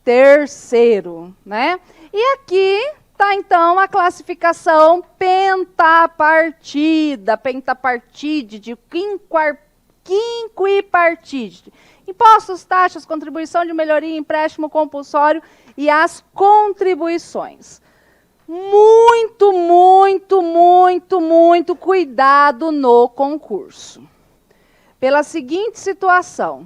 terceiro, né? E aqui está, então, a classificação pentapartida, pentapartide, quinquipartide. Impostos, taxas, contribuição de melhoria, empréstimo compulsório e as contribuições. Muito, muito, muito, muito cuidado no concurso. Pela seguinte situação.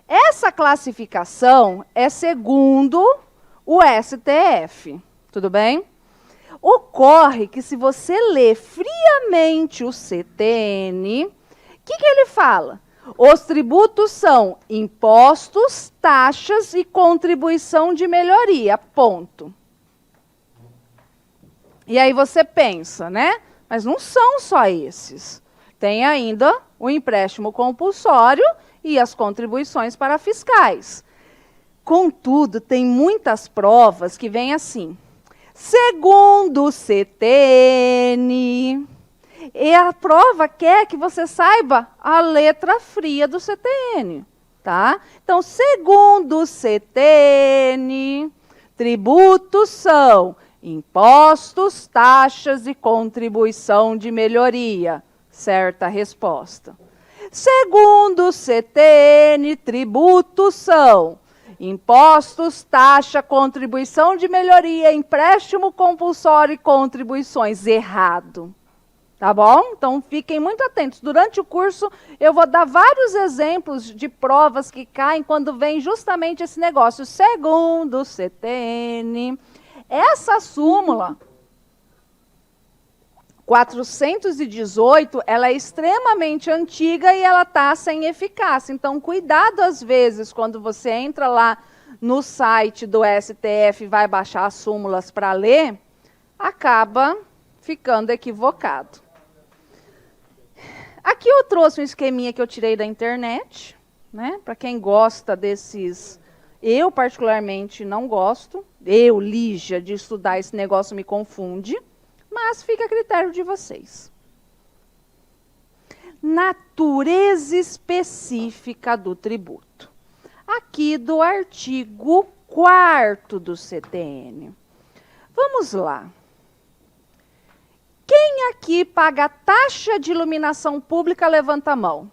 Essa classificação é segundo o STF, tudo bem? Ocorre que se você ler friamente o CTN, o que ele fala? Os tributos são impostos, taxas e contribuição de melhoria, ponto. E aí você pensa, né? Mas não são só esses. Tem ainda o empréstimo compulsório e as contribuições para fiscais. Contudo, tem muitas provas que vêm assim. Segundo o CTN, e a prova quer que você saiba a letra fria do CTN, tá? Então, segundo o CTN, tributos são impostos, taxas e contribuição de melhoria. Certa resposta. Segundo o CTN, tributos são impostos, taxa, contribuição de melhoria, empréstimo compulsório e contribuições. Errado. Tá bom? Então, fiquem muito atentos. Durante o curso, eu vou dar vários exemplos de provas que caem quando vem justamente esse negócio. Segundo o CTN, essa súmula 418, ela é extremamente antiga e ela está sem eficácia. Então, cuidado às vezes, quando você entra lá no site do STF e vai baixar as súmulas para ler, acaba ficando equivocado. Aqui eu trouxe um esqueminha que eu tirei da internet, né? Para quem gosta desses... Eu, particularmente, não gosto. Eu, Lígia, de estudar esse negócio me confunde. Mas fica a critério de vocês. Natureza específica do tributo. Aqui do artigo 4º do CTN. Vamos lá. Quem aqui paga taxa de iluminação pública, levanta a mão.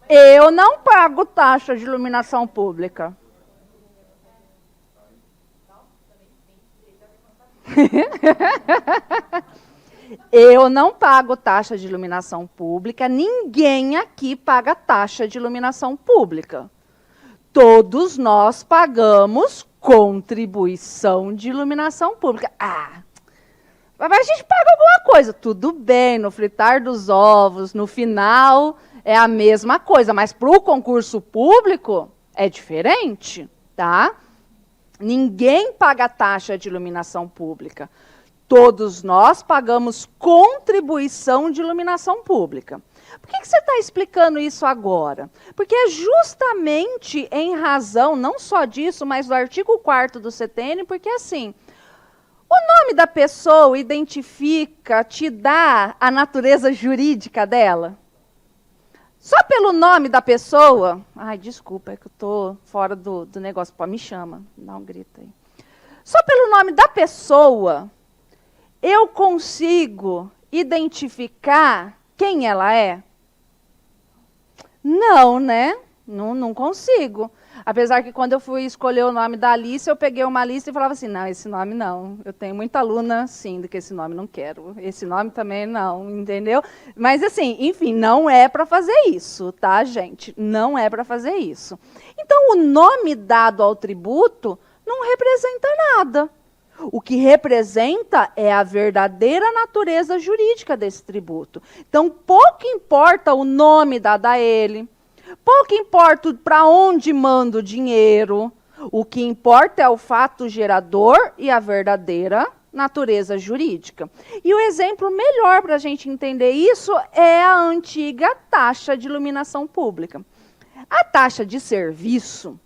Eu não pago taxa de iluminação pública. Eu não pago taxa de iluminação pública. Ninguém aqui paga taxa de iluminação pública. Todos nós pagamos contribuição de iluminação pública. Mas a gente paga alguma coisa. Tudo bem, no fritar dos ovos, no final... É a mesma coisa, mas para o concurso público é diferente, tá? Ninguém paga taxa de iluminação pública. Todos nós pagamos contribuição de iluminação pública. Por que você está explicando isso agora? Porque é justamente em razão, não só disso, mas do artigo 4º do CTN, porque assim, o nome da pessoa identifica, te dá a natureza jurídica dela? Só pelo nome da pessoa... Ai, desculpa, é que eu estou fora do negócio. Pô, me chama, dá um grito aí. Só pelo nome da pessoa, eu consigo identificar quem ela é? Não, né? Não consigo. Apesar que quando eu fui escolher o nome da Alice, eu peguei uma lista e falava assim, não, esse nome não. Eu tenho muita aluna, sim, do que esse nome não quero. Esse nome também não, entendeu? Mas assim, enfim, não é para fazer isso, tá, gente? Não é para fazer isso. Então, o nome dado ao tributo não representa nada. O que representa é a verdadeira natureza jurídica desse tributo. Então, pouco importa o nome dado a ele, pouco importa para onde manda o dinheiro, o que importa é o fato gerador e a verdadeira natureza jurídica. E o exemplo melhor para a gente entender isso é a antiga taxa de iluminação pública. A taxa de serviço,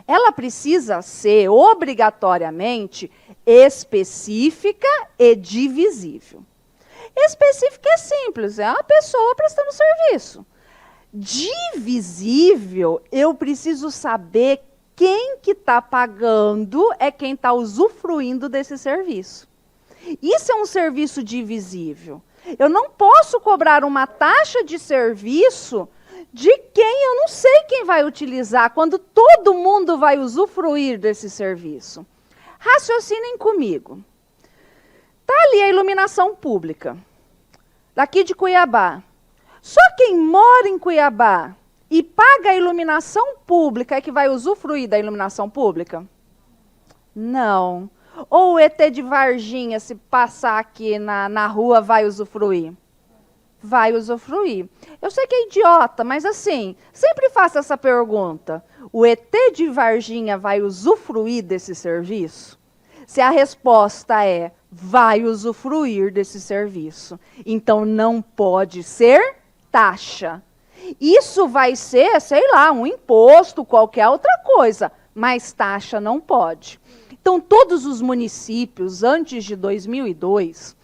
ela precisa ser obrigatoriamente específica e divisível. Específica é simples, é uma pessoa prestando serviço. Divisível, eu preciso saber quem que está pagando é quem está usufruindo desse serviço. Isso é um serviço divisível. Eu não posso cobrar uma taxa de serviço de quem eu não sei quem vai utilizar, quando todo mundo vai usufruir desse serviço. Raciocinem comigo. Está ali a iluminação pública, daqui de Cuiabá. Só quem mora em Cuiabá e paga a iluminação pública é que vai usufruir da iluminação pública? Não. Ou o ET de Varginha, se passar aqui na rua, vai usufruir? Vai usufruir. Eu sei que é idiota, mas assim, sempre faço essa pergunta. O ET de Varginha vai usufruir desse serviço? Se a resposta é, vai usufruir desse serviço. Então, não pode ser taxa. Isso vai ser, sei lá, um imposto, qualquer outra coisa, mas taxa não pode. Então, todos os municípios, antes de 2002,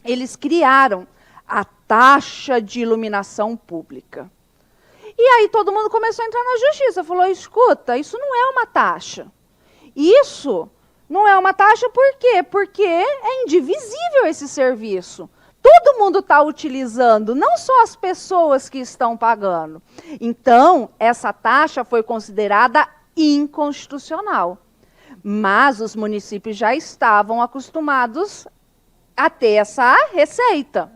eles criaram a taxa de iluminação pública. E aí todo mundo começou a entrar na justiça, falou, escuta, isso não é uma taxa. Isso não é uma taxa por quê? Porque é indivisível esse serviço. Todo mundo está utilizando, não só as pessoas que estão pagando. Então, essa taxa foi considerada inconstitucional. Mas os municípios já estavam acostumados a ter essa receita.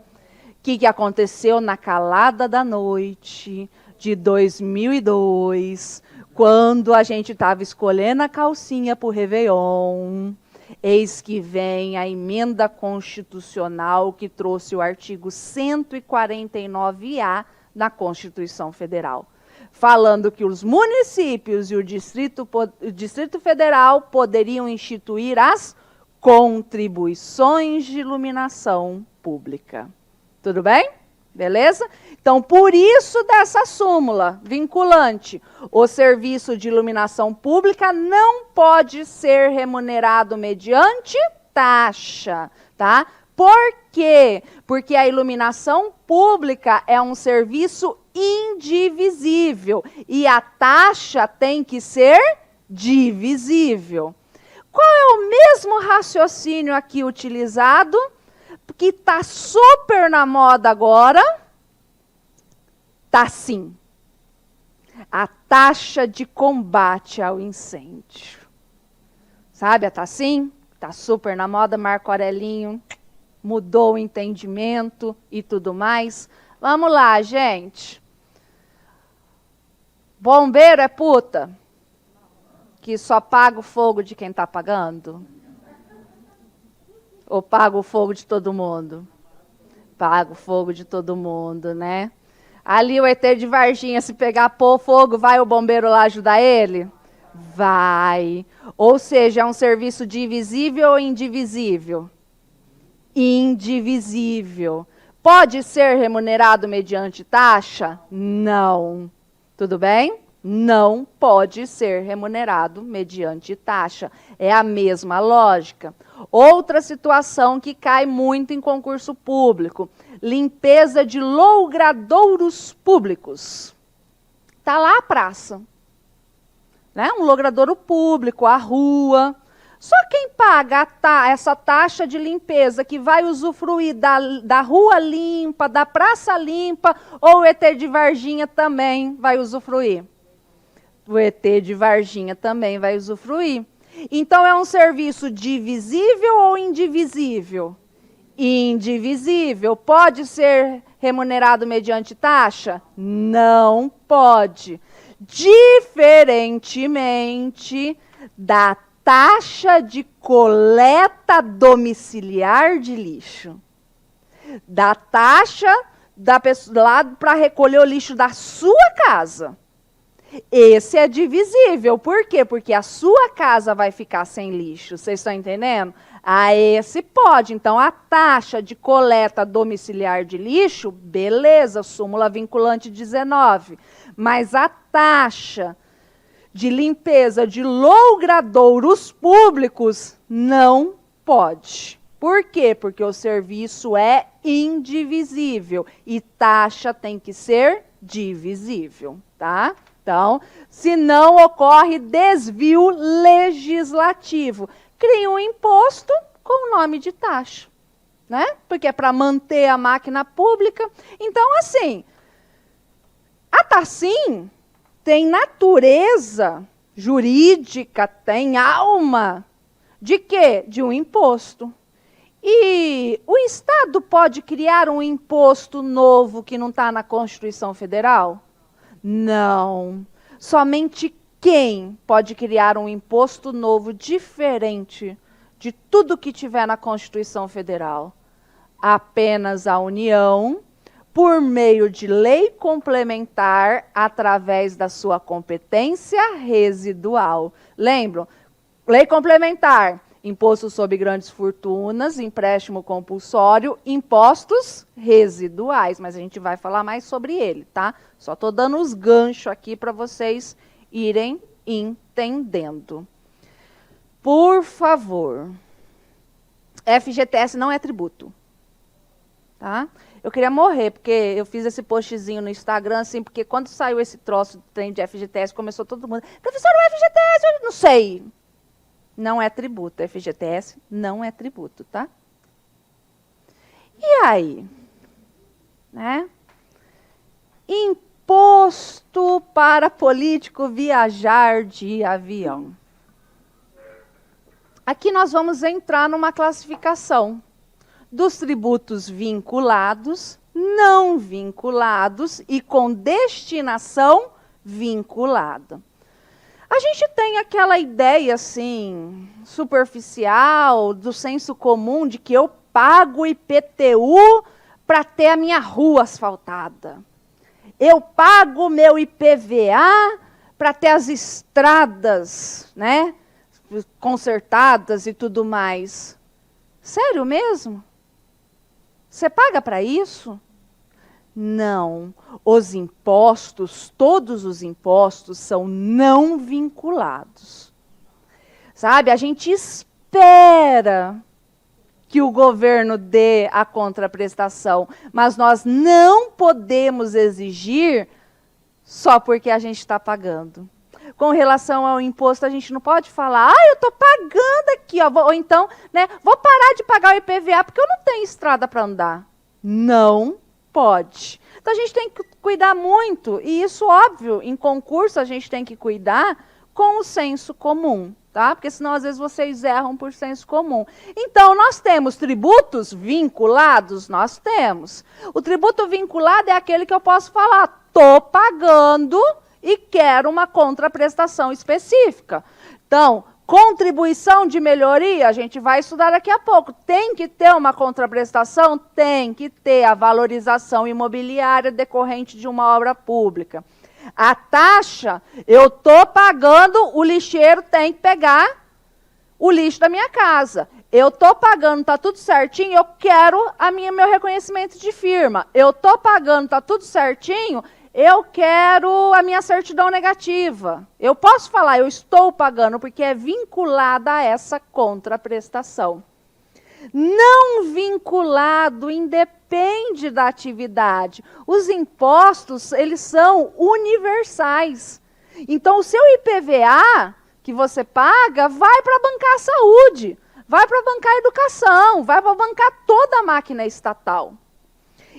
O que aconteceu na calada da noite de 2002, quando a gente estava escolhendo a calcinha para o Réveillon? Eis que vem a emenda constitucional que trouxe o artigo 149A da Constituição Federal, falando que os municípios e o Distrito Federal poderiam instituir as contribuições de iluminação pública. Tudo bem? Beleza? Então, por isso dessa súmula vinculante, o serviço de iluminação pública não pode ser remunerado mediante taxa, tá? Por quê? Porque a iluminação pública é um serviço indivisível e a taxa tem que ser divisível. Qual é o mesmo raciocínio aqui utilizado, que está super na moda agora? Está sim. A taxa de combate ao incêndio. Sabe a Tassim? Está super na moda, Marco Aurelinho mudou o entendimento e tudo mais. Vamos lá, gente. Bombeiro é puta? Que só paga o fogo de quem está pagando? Ou paga o fogo de todo mundo? Paga o fogo de todo mundo, né? Ali o ET de Varginha, se pegar pôr fogo, vai o bombeiro lá ajudar ele? Vai. Ou seja, é um serviço divisível ou indivisível? Indivisível. Pode ser remunerado mediante taxa? Não. Tudo bem? Não pode ser remunerado mediante taxa. É a mesma lógica. Outra situação que cai muito em concurso público: limpeza de logradouros públicos. Está lá a praça, né? Um logradouro público, a rua. Só quem paga essa taxa de limpeza, que vai usufruir da rua limpa, da praça limpa, ou o ET de Varginha também vai usufruir? O ET de Varginha também vai usufruir. Então, é um serviço divisível ou indivisível? Indivisível. Pode ser remunerado mediante taxa? Não pode. Diferentemente da taxa de coleta domiciliar de lixo. Da taxa da pessoa lá para recolher o lixo da sua casa. Esse é divisível. Por quê? Porque a sua casa vai ficar sem lixo. Vocês estão entendendo? Esse pode. Então, a taxa de coleta domiciliar de lixo, beleza, súmula vinculante 19. Mas a taxa de limpeza de logradouros públicos não pode. Por quê? Porque o serviço é indivisível e taxa tem que ser divisível, tá? Então, se não ocorre desvio legislativo, cria um imposto com o nome de taxa, né? Porque é para manter a máquina pública. Então, assim, a Tacim tem natureza jurídica, tem alma de quê? De um imposto. E o Estado pode criar um imposto novo que não está na Constituição Federal? Não. Somente quem pode criar um imposto novo diferente de tudo que tiver na Constituição Federal? Apenas a União, por meio de lei complementar, através da sua competência residual. Lembram? Lei complementar, imposto sobre grandes fortunas, empréstimo compulsório, impostos residuais. Mas a gente vai falar mais sobre ele, tá? Só estou dando os ganchos aqui para vocês irem entendendo. Por favor, FGTS não é tributo, tá? Eu queria morrer, porque eu fiz esse postzinho no Instagram, assim, porque quando saiu esse troço do trem de FGTS, começou todo mundo, professor, o FGTS, eu não sei. Não é tributo, FGTS não é tributo, tá? E aí? Né? Imposto para político viajar de avião. Aqui nós vamos entrar numa classificação dos tributos vinculados, não vinculados e com destinação vinculada. A gente tem aquela ideia, assim, superficial, do senso comum, de que eu pago IPTU para ter a minha rua asfaltada. Eu pago meu IPVA para ter as estradas, né, consertadas e tudo mais. Sério mesmo? Você paga para isso? Não. Os impostos, todos os impostos, são não vinculados. Sabe, a gente espera que o governo dê a contraprestação, mas nós não podemos exigir só porque a gente está pagando. Com relação ao imposto, a gente não pode falar, eu estou pagando aqui, ó, ou então, né, vou parar de pagar o IPVA porque eu não tenho estrada para andar. Não pode. Então, a gente tem que cuidar muito, e isso, óbvio, em concurso a gente tem que cuidar com o senso comum, tá? Porque senão, às vezes, vocês erram por senso comum. Então, nós temos tributos vinculados? Nós temos. O tributo vinculado é aquele que eu posso falar, estou pagando e quero uma contraprestação específica. Então, contribuição de melhoria, a gente vai estudar daqui a pouco. Tem que ter uma contraprestação? Tem que ter a valorização imobiliária decorrente de uma obra pública. A taxa, eu estou pagando, o lixeiro tem que pegar o lixo da minha casa. Eu estou pagando, está tudo certinho, eu quero meu reconhecimento de firma. Eu estou pagando, está tudo certinho, eu quero a minha certidão negativa. Eu posso falar, eu estou pagando, porque é vinculada a essa contraprestação. Não vinculado, independe da atividade. Os impostos, eles são universais. Então, o seu IPVA, que você paga, vai para bancar a saúde, vai para bancar a educação, vai para bancar toda a máquina estatal.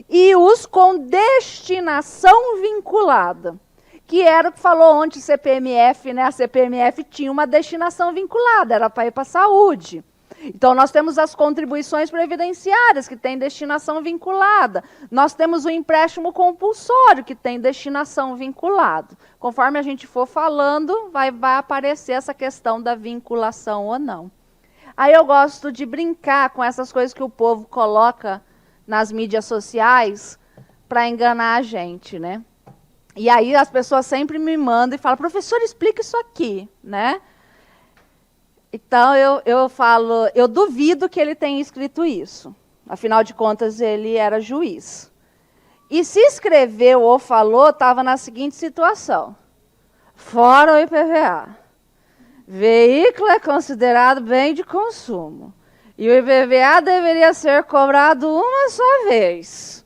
E os com destinação vinculada, que era o que falou ontem o CPMF, né? A CPMF tinha uma destinação vinculada, era para ir para a saúde. Então, nós temos as contribuições previdenciárias, que tem destinação vinculada. Nós temos o empréstimo compulsório, que tem destinação vinculada. Conforme a gente for falando, vai aparecer essa questão da vinculação ou não. Aí eu gosto de brincar com essas coisas que o povo coloca nas mídias sociais para enganar a gente, né? E aí as pessoas sempre me mandam e falam, professor, explica isso aqui, né? Então, eu falo, eu duvido que ele tenha escrito isso. Afinal de contas, ele era juiz. E se escreveu ou falou, estava na seguinte situação. Fora o IPVA. Veículo é considerado bem de consumo. E o IPVA deveria ser cobrado uma só vez.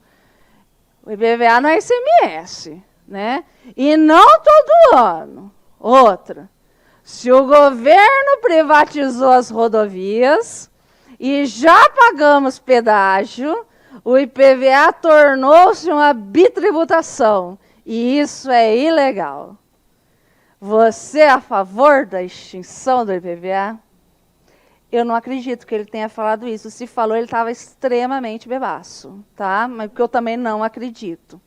O IPVA no ICMS, né? E não todo ano. Outra, se o governo privatizou as rodovias e já pagamos pedágio, o IPVA tornou-se uma bitributação. E isso é ilegal. Você é a favor da extinção do IPVA? Eu não acredito que ele tenha falado isso. Se falou, ele estava extremamente bebaço, tá? Mas que eu também não acredito.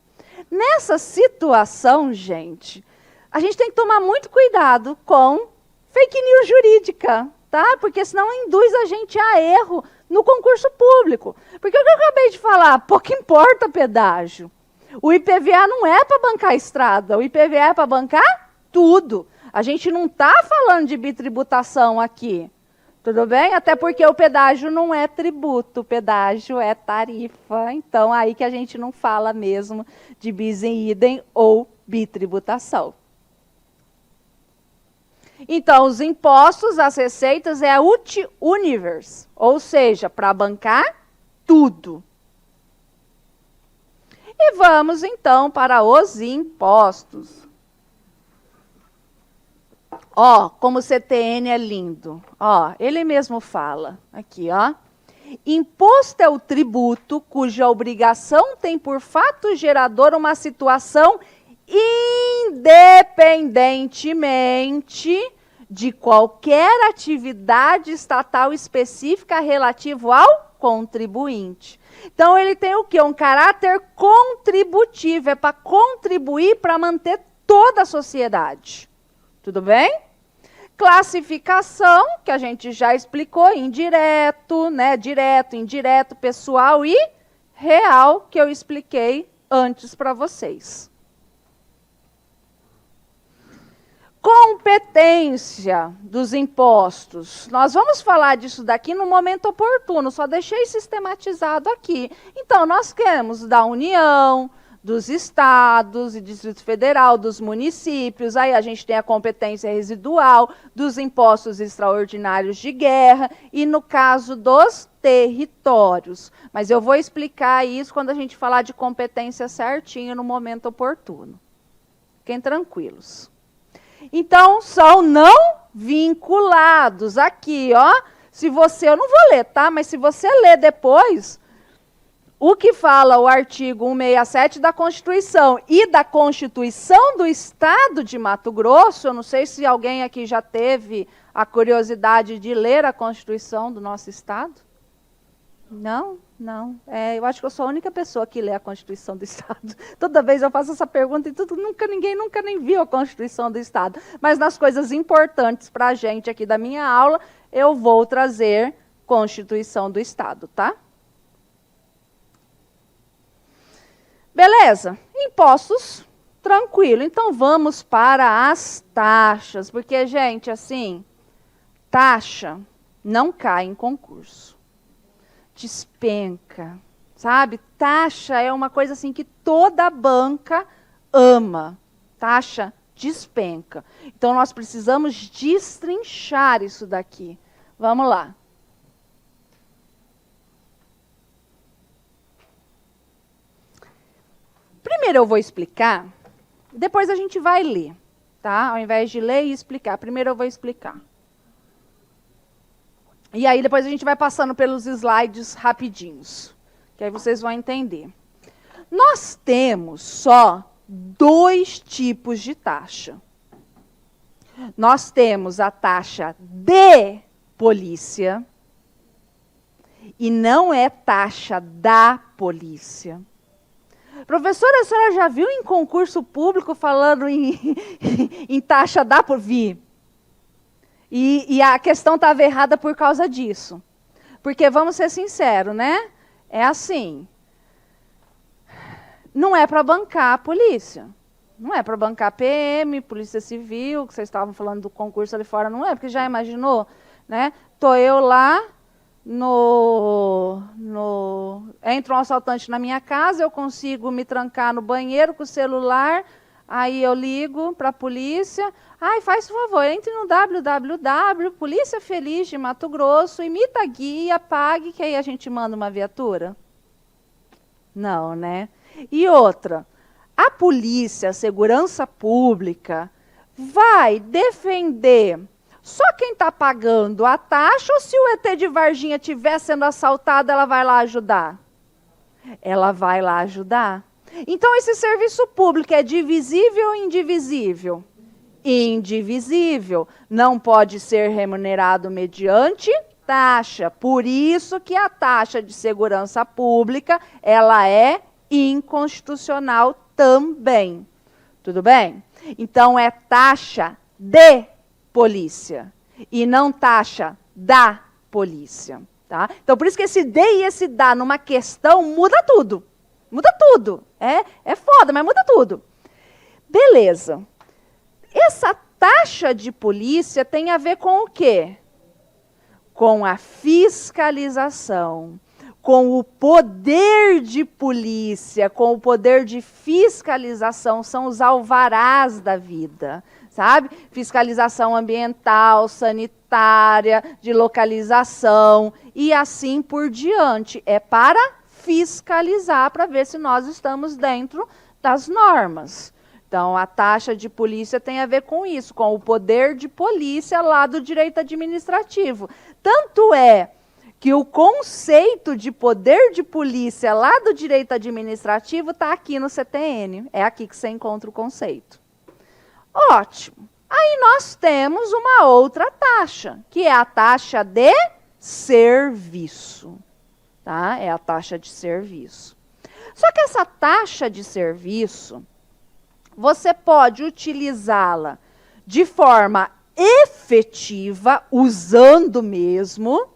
Nessa situação, gente, a gente tem que tomar muito cuidado com fake news jurídica, tá? Porque senão induz a gente a erro no concurso público. Porque o que eu acabei de falar, pouco importa pedágio. O IPVA não é para bancar a estrada, o IPVA é para bancar tudo. A gente não está falando de bitributação aqui. Tudo bem? Até porque o pedágio não é tributo, o pedágio é tarifa. Então, aí que a gente não fala mesmo de bis in idem ou bitributação. Então, os impostos, as receitas é uti universe, ou seja, para bancar tudo. E vamos, então, para os impostos. Ó, como o CTN é lindo. Ó, ele mesmo fala. Aqui, ó. Imposto é o tributo cuja obrigação tem por fato gerador uma situação independentemente de qualquer atividade estatal específica relativo ao contribuinte. Então, ele tem o quê? Um caráter contributivo. É para contribuir para manter toda a sociedade. Tudo bem? Classificação, que a gente já explicou, indireto, né? Direto, indireto, pessoal e real, que eu expliquei antes para vocês. Competência dos impostos. Nós vamos falar disso daqui no momento oportuno, só deixei sistematizado aqui. Então, nós temos da União, dos estados e Distrito Federal, dos municípios, aí a gente tem a competência residual, dos impostos extraordinários de guerra e no caso dos territórios. Mas eu vou explicar isso quando a gente falar de competência certinho no momento oportuno. Fiquem tranquilos. Então, são não vinculados. Aqui, ó, se você, eu não vou ler, tá? Mas se você ler depois, o que fala o artigo 167 da Constituição e da Constituição do Estado de Mato Grosso, eu não sei se alguém aqui já teve a curiosidade de ler a Constituição do nosso Estado. Não, não. Eu acho que eu sou a única pessoa que lê a Constituição do Estado. Toda vez eu faço essa pergunta e ninguém nunca nem viu a Constituição do Estado. Mas nas coisas importantes para a gente aqui da minha aula, eu vou trazer Constituição do Estado, tá? Beleza? Impostos, tranquilo. Então, vamos para as taxas. Porque, gente, assim, taxa não cai em concurso. Despenca, sabe? Taxa é uma coisa assim que toda banca ama. Taxa despenca. Então, nós precisamos destrinchar isso daqui. Vamos lá. Primeiro eu vou explicar, depois a gente vai ler, tá? Ao invés de ler e explicar, primeiro eu vou explicar. E aí depois a gente vai passando pelos slides rapidinhos, que aí vocês vão entender. Nós temos só 2 tipos de taxa. Nós temos a taxa de polícia, e não é taxa da polícia. Professora, a senhora já viu em concurso público falando em taxa da polícia? E a questão estava errada por causa disso. Porque, vamos ser sinceros, né? É assim. Não é para bancar a polícia. Não é para bancar a PM, Polícia Civil, que vocês estavam falando do concurso ali fora, não é, porque já imaginou, né? Estou eu lá, entra um assaltante na minha casa, eu consigo me trancar no banheiro com o celular, Aí eu ligo para a polícia, ai, faz favor, entre no www, Polícia Feliz de Mato Grosso, imita a guia, pague, que aí a gente manda uma viatura. Não, né? E outra, a polícia, a segurança pública, vai defender só quem está pagando a taxa, ou se o ET de Varginha estiver sendo assaltado, ela vai lá ajudar? Ela vai lá ajudar. Então, esse serviço público é divisível ou indivisível? Indivisível. Não pode ser remunerado mediante taxa. Por isso que a taxa de segurança pública, ela é inconstitucional também. Tudo bem? Então, é taxa de polícia e não taxa da polícia. Tá? Então, por isso que esse de e esse da numa questão muda tudo. Muda tudo. É foda, mas muda tudo. Beleza. Essa taxa de polícia tem a ver com o quê? Com a fiscalização, com o poder de polícia, com o poder de fiscalização, são os alvarás da vida, sabe? Fiscalização ambiental, sanitária, de localização e assim por diante. É para fiscalizar, para ver se nós estamos dentro das normas. Então, a taxa de polícia tem a ver com isso, com o poder de polícia lá do direito administrativo. Tanto é que o conceito de poder de polícia lá do direito administrativo está aqui no CTN. É aqui que você encontra o conceito. Ótimo. Aí nós temos uma outra taxa, que é a taxa de serviço. Tá? É a taxa de serviço. Só que essa taxa de serviço, você pode utilizá-la de forma efetiva, usando mesmo,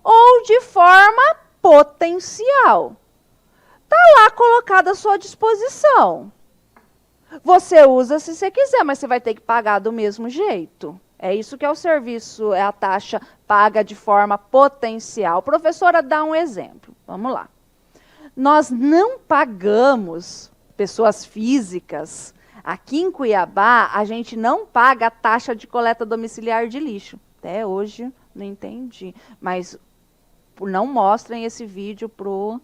ou de forma potencial. Está lá colocada à sua disposição. Você usa se você quiser, mas você vai ter que pagar do mesmo jeito. É isso que é o serviço, é a taxa paga de forma potencial. Professora, dá um exemplo. Vamos lá. Nós não pagamos, pessoas físicas, aqui em Cuiabá, a gente não paga a taxa de coleta domiciliar de lixo. Até hoje, não entendi. Mas não mostrem esse vídeo pro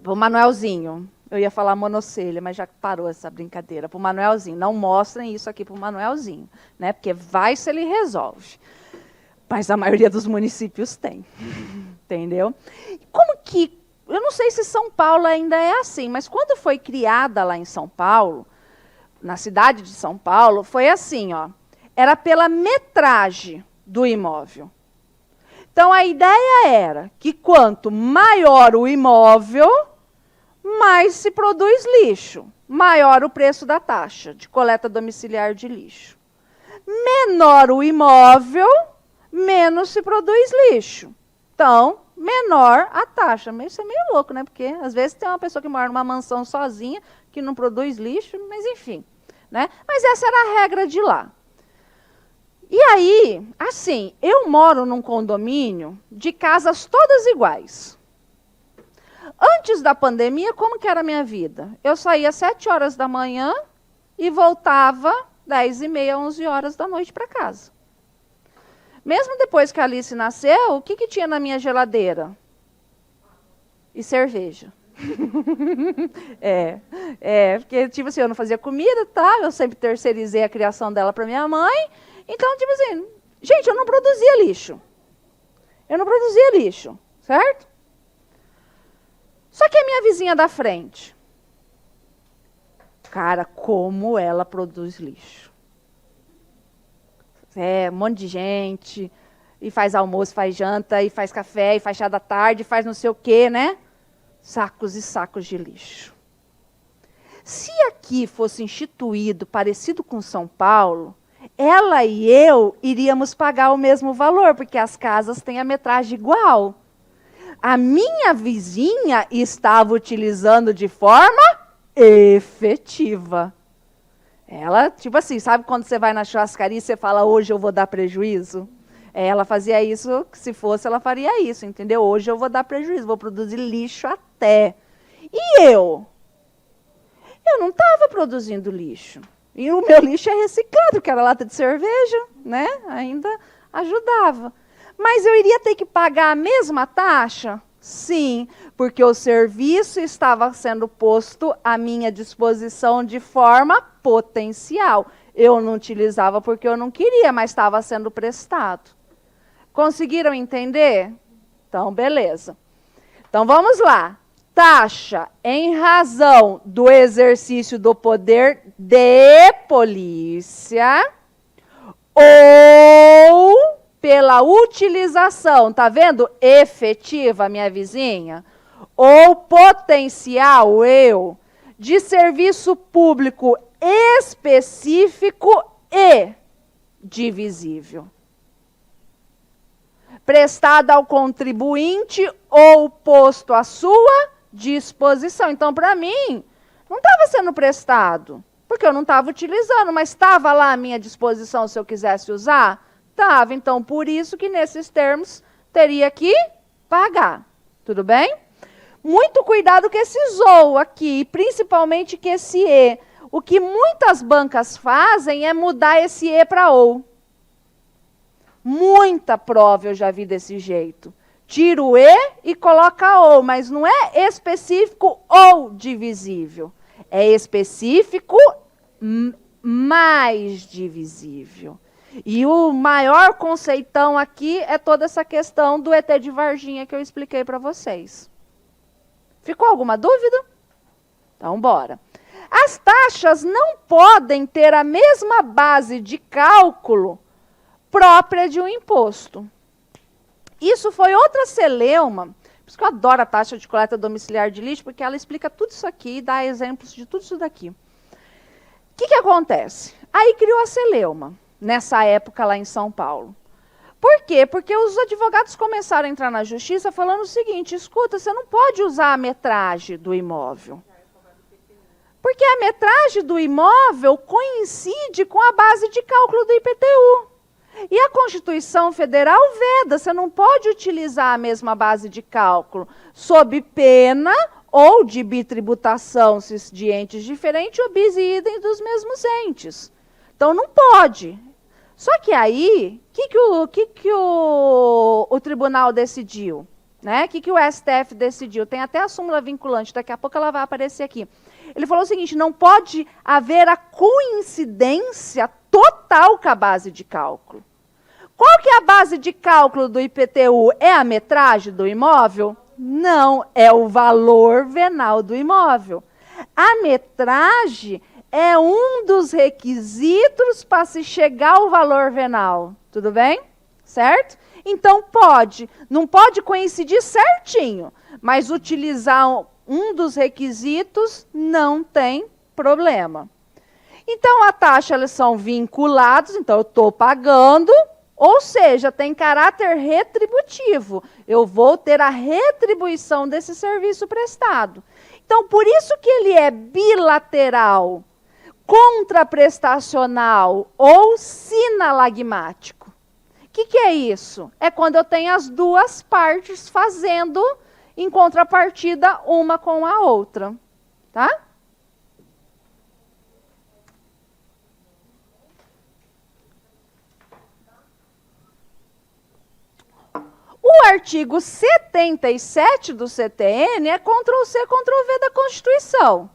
Manuelzinho. Eu ia falar monocelha, mas já parou essa brincadeira. Para o Manuelzinho. Não mostrem isso aqui para o Manuelzinho, né? Porque vai se ele resolve. Mas a maioria dos municípios tem. Entendeu? Como que... Eu não sei se São Paulo ainda é assim, mas quando foi criada lá em São Paulo, na cidade de São Paulo, foi assim, ó. Era pela metragem do imóvel. Então, a ideia era que quanto maior o imóvel, mais se produz lixo, maior o preço da taxa de coleta domiciliar de lixo. Menor o imóvel, menos se produz lixo. Então, menor a taxa. Mas isso é meio louco, né? Porque às vezes tem uma pessoa que mora numa mansão sozinha, que não produz lixo, mas enfim. Né? Mas essa era a regra de lá. E aí, assim, eu moro num condomínio de casas todas iguais. Antes da pandemia, como que era a minha vida? Eu saía às 7 horas da manhã e voltava 10h30, 11 horas da noite para casa. Mesmo depois que a Alice nasceu, o que tinha na minha geladeira? E cerveja. Porque, tipo assim, eu não fazia comida, tá? Eu sempre terceirizei a criação dela para minha mãe. Então, tipo assim, gente, eu não produzia lixo. Eu não produzia lixo, certo? Só que a minha vizinha da frente, cara, como ela produz lixo. Um monte de gente, e faz almoço, faz janta, e faz café, e faz chá da tarde, e faz não sei o quê, né? Sacos e sacos de lixo. Se aqui fosse instituído, parecido com São Paulo, ela e eu iríamos pagar o mesmo valor, porque as casas têm a metragem igual. A minha vizinha estava utilizando de forma efetiva. Ela, tipo assim, sabe quando você vai na churrascaria e você fala, hoje eu vou dar prejuízo? Ela fazia isso, se fosse, ela faria isso, entendeu? Hoje eu vou dar prejuízo, vou produzir lixo até. E eu? eu não estava produzindo lixo. E o meu lixo é reciclado, que era lata de cerveja, né? Ainda ajudava. Mas eu iria ter que pagar a mesma taxa? Sim, porque o serviço estava sendo posto à minha disposição de forma potencial. Eu não utilizava porque eu não queria, mas estava sendo prestado. Conseguiram entender? Então, beleza. Então, vamos lá. Taxa em razão do exercício do poder de polícia ou pela utilização, tá vendo? Efetiva, minha vizinha, ou potencial, eu, de serviço público específico e divisível. Prestado ao contribuinte ou posto à sua disposição. Então, para mim, não estava sendo prestado, porque eu não estava utilizando, mas estava lá à minha disposição se eu quisesse usar? Estava. Então, por isso que nesses termos teria que pagar. Tudo bem? Muito cuidado com esse ou aqui, principalmente que esse e. O que muitas bancas fazem é mudar esse e para ou. Muita prova eu já vi desse jeito. Tira o e coloca ou, mas não é específico ou divisível. É específico mais divisível. E o maior conceitão aqui é toda essa questão do ET de Varginha que eu expliquei para vocês. Ficou alguma dúvida? Então, bora. As taxas não podem ter a mesma base de cálculo própria de um imposto. Isso foi outra celeuma, por isso que eu adoro a taxa de coleta domiciliar de lixo, porque ela explica tudo isso aqui e dá exemplos de tudo isso daqui. O que acontece? Aí criou a celeuma, nessa época lá em São Paulo. Por quê? Porque os advogados começaram a entrar na justiça falando o seguinte, escuta, você não pode usar a metragem do imóvel. Porque a metragem do imóvel coincide com a base de cálculo do IPTU. E a Constituição Federal veda, você não pode utilizar a mesma base de cálculo, sob pena ou de bitributação de entes diferentes ou bis e idem dos mesmos entes. Então, não pode. Só que aí, o que o tribunal decidiu? Né? O que o STF decidiu? Tem até a súmula vinculante, daqui a pouco ela vai aparecer aqui. Ele falou o seguinte, não pode haver a coincidência total com a base de cálculo. Qual que é a base de cálculo do IPTU? É a metragem do imóvel? Não, é o valor venal do imóvel. A metragem é um dos requisitos para se chegar ao valor venal. Tudo bem? Certo? Então pode, não pode coincidir certinho, mas utilizar um dos requisitos não tem problema. Então a taxa, elas são vinculados, então eu estou pagando, ou seja, tem caráter retributivo. Eu vou ter a retribuição desse serviço prestado. Então, por isso que ele é bilateral, contraprestacional ou sinalagmático. O que é isso? É quando eu tenho as duas partes fazendo em contrapartida uma com a outra. Tá? O artigo 77 do CTN é Ctrl+C, Ctrl+V da Constituição.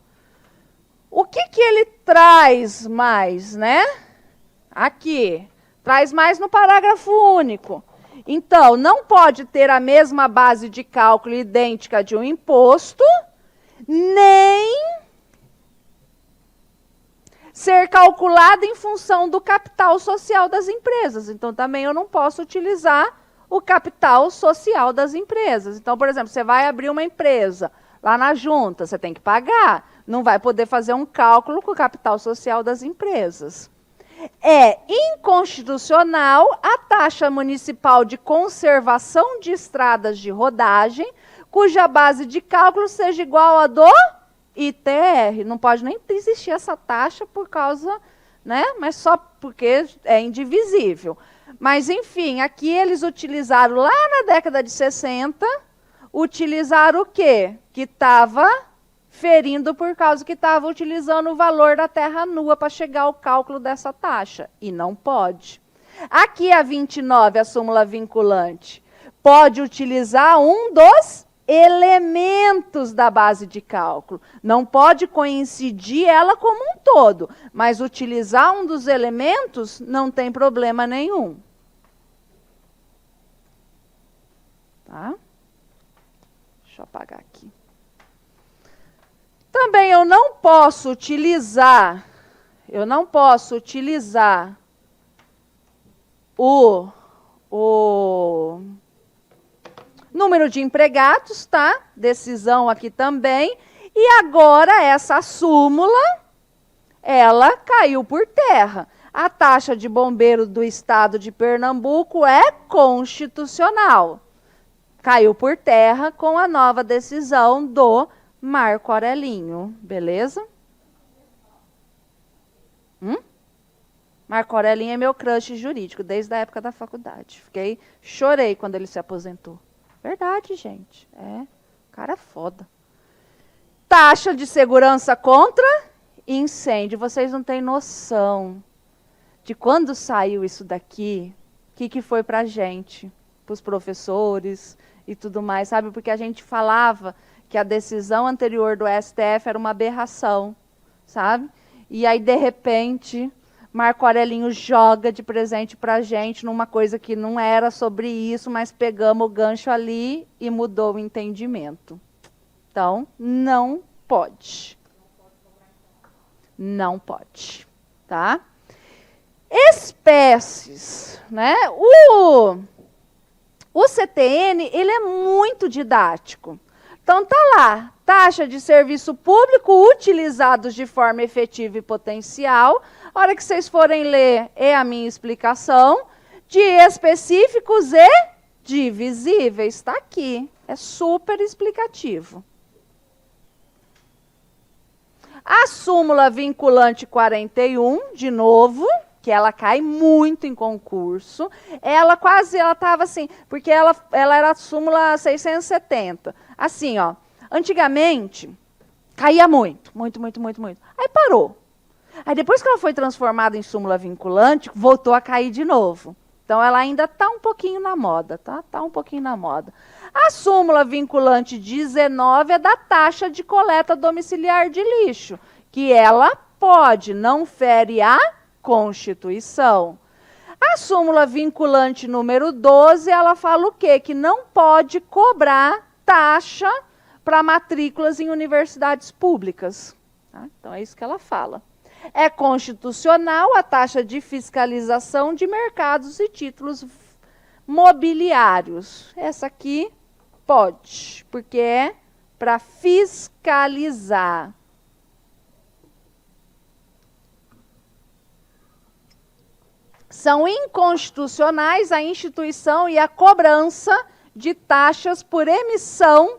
O que ele traz mais, né? Aqui, traz mais no parágrafo único. Então, não pode ter a mesma base de cálculo idêntica de um imposto, nem ser calculada em função do capital social das empresas. Então, também eu não posso utilizar o capital social das empresas. Então, por exemplo, você vai abrir uma empresa lá na junta, você tem que pagar. Não vai poder fazer um cálculo com o capital social das empresas. É inconstitucional a taxa municipal de conservação de estradas de rodagem, cuja base de cálculo seja igual à do ITR. Não pode nem existir essa taxa por causa, né? Mas só porque é indivisível. Mas, enfim, aqui eles utilizaram, lá na década de 60, utilizaram o quê? Que estava ferindo por causa que estava utilizando o valor da terra nua para chegar ao cálculo dessa taxa. E não pode. Aqui a 29, a súmula vinculante, pode utilizar um dos elementos da base de cálculo. Não pode coincidir ela como um todo, mas utilizar um dos elementos não tem problema nenhum. Tá? Deixa eu apagar aqui. Também eu não posso utilizar o número de empregados, tá? Decisão aqui também. E agora essa súmula, ela caiu por terra. A taxa de bombeiro do estado de Pernambuco é constitucional. Caiu por terra com a nova decisão do Marco Aurelinho, beleza? Marco Aurelinho é meu crush jurídico, desde a época da faculdade. Chorei quando ele se aposentou. Verdade, gente. O cara é foda. Taxa de segurança contra incêndio. Vocês não têm noção de quando saiu isso daqui, o que foi pra gente, pros professores e tudo mais, sabe? Porque a gente falava que a decisão anterior do STF era uma aberração, sabe? E aí, de repente, Marco Aurelinho joga de presente pra gente numa coisa que não era sobre isso, mas pegamos o gancho ali e mudou o entendimento. Então, não pode. Não pode, tá? Espécies, né? O CTN, ele é muito didático. Então, tá lá, taxa de serviço público utilizados de forma efetiva e potencial. A hora que vocês forem ler, é a minha explicação. De específicos e divisíveis, está aqui. É super explicativo. A súmula vinculante 41, de novo, que ela cai muito em concurso. Ela estava assim, porque ela era a súmula 670. Assim, ó, antigamente, caía muito. Aí parou. Aí depois que ela foi transformada em súmula vinculante, voltou a cair de novo. Então ela ainda está um pouquinho na moda, tá? Está um pouquinho na moda. A súmula vinculante 19 é da taxa de coleta domiciliar de lixo, que ela pode, não fere a Constituição. A súmula vinculante número 12, ela fala o quê? Que não pode cobrar taxa para matrículas em universidades públicas. Tá? Então é isso que ela fala. É constitucional a taxa de fiscalização de mercados e títulos mobiliários. Essa aqui pode, porque é para fiscalizar. São inconstitucionais a instituição e a cobrança de taxas por emissão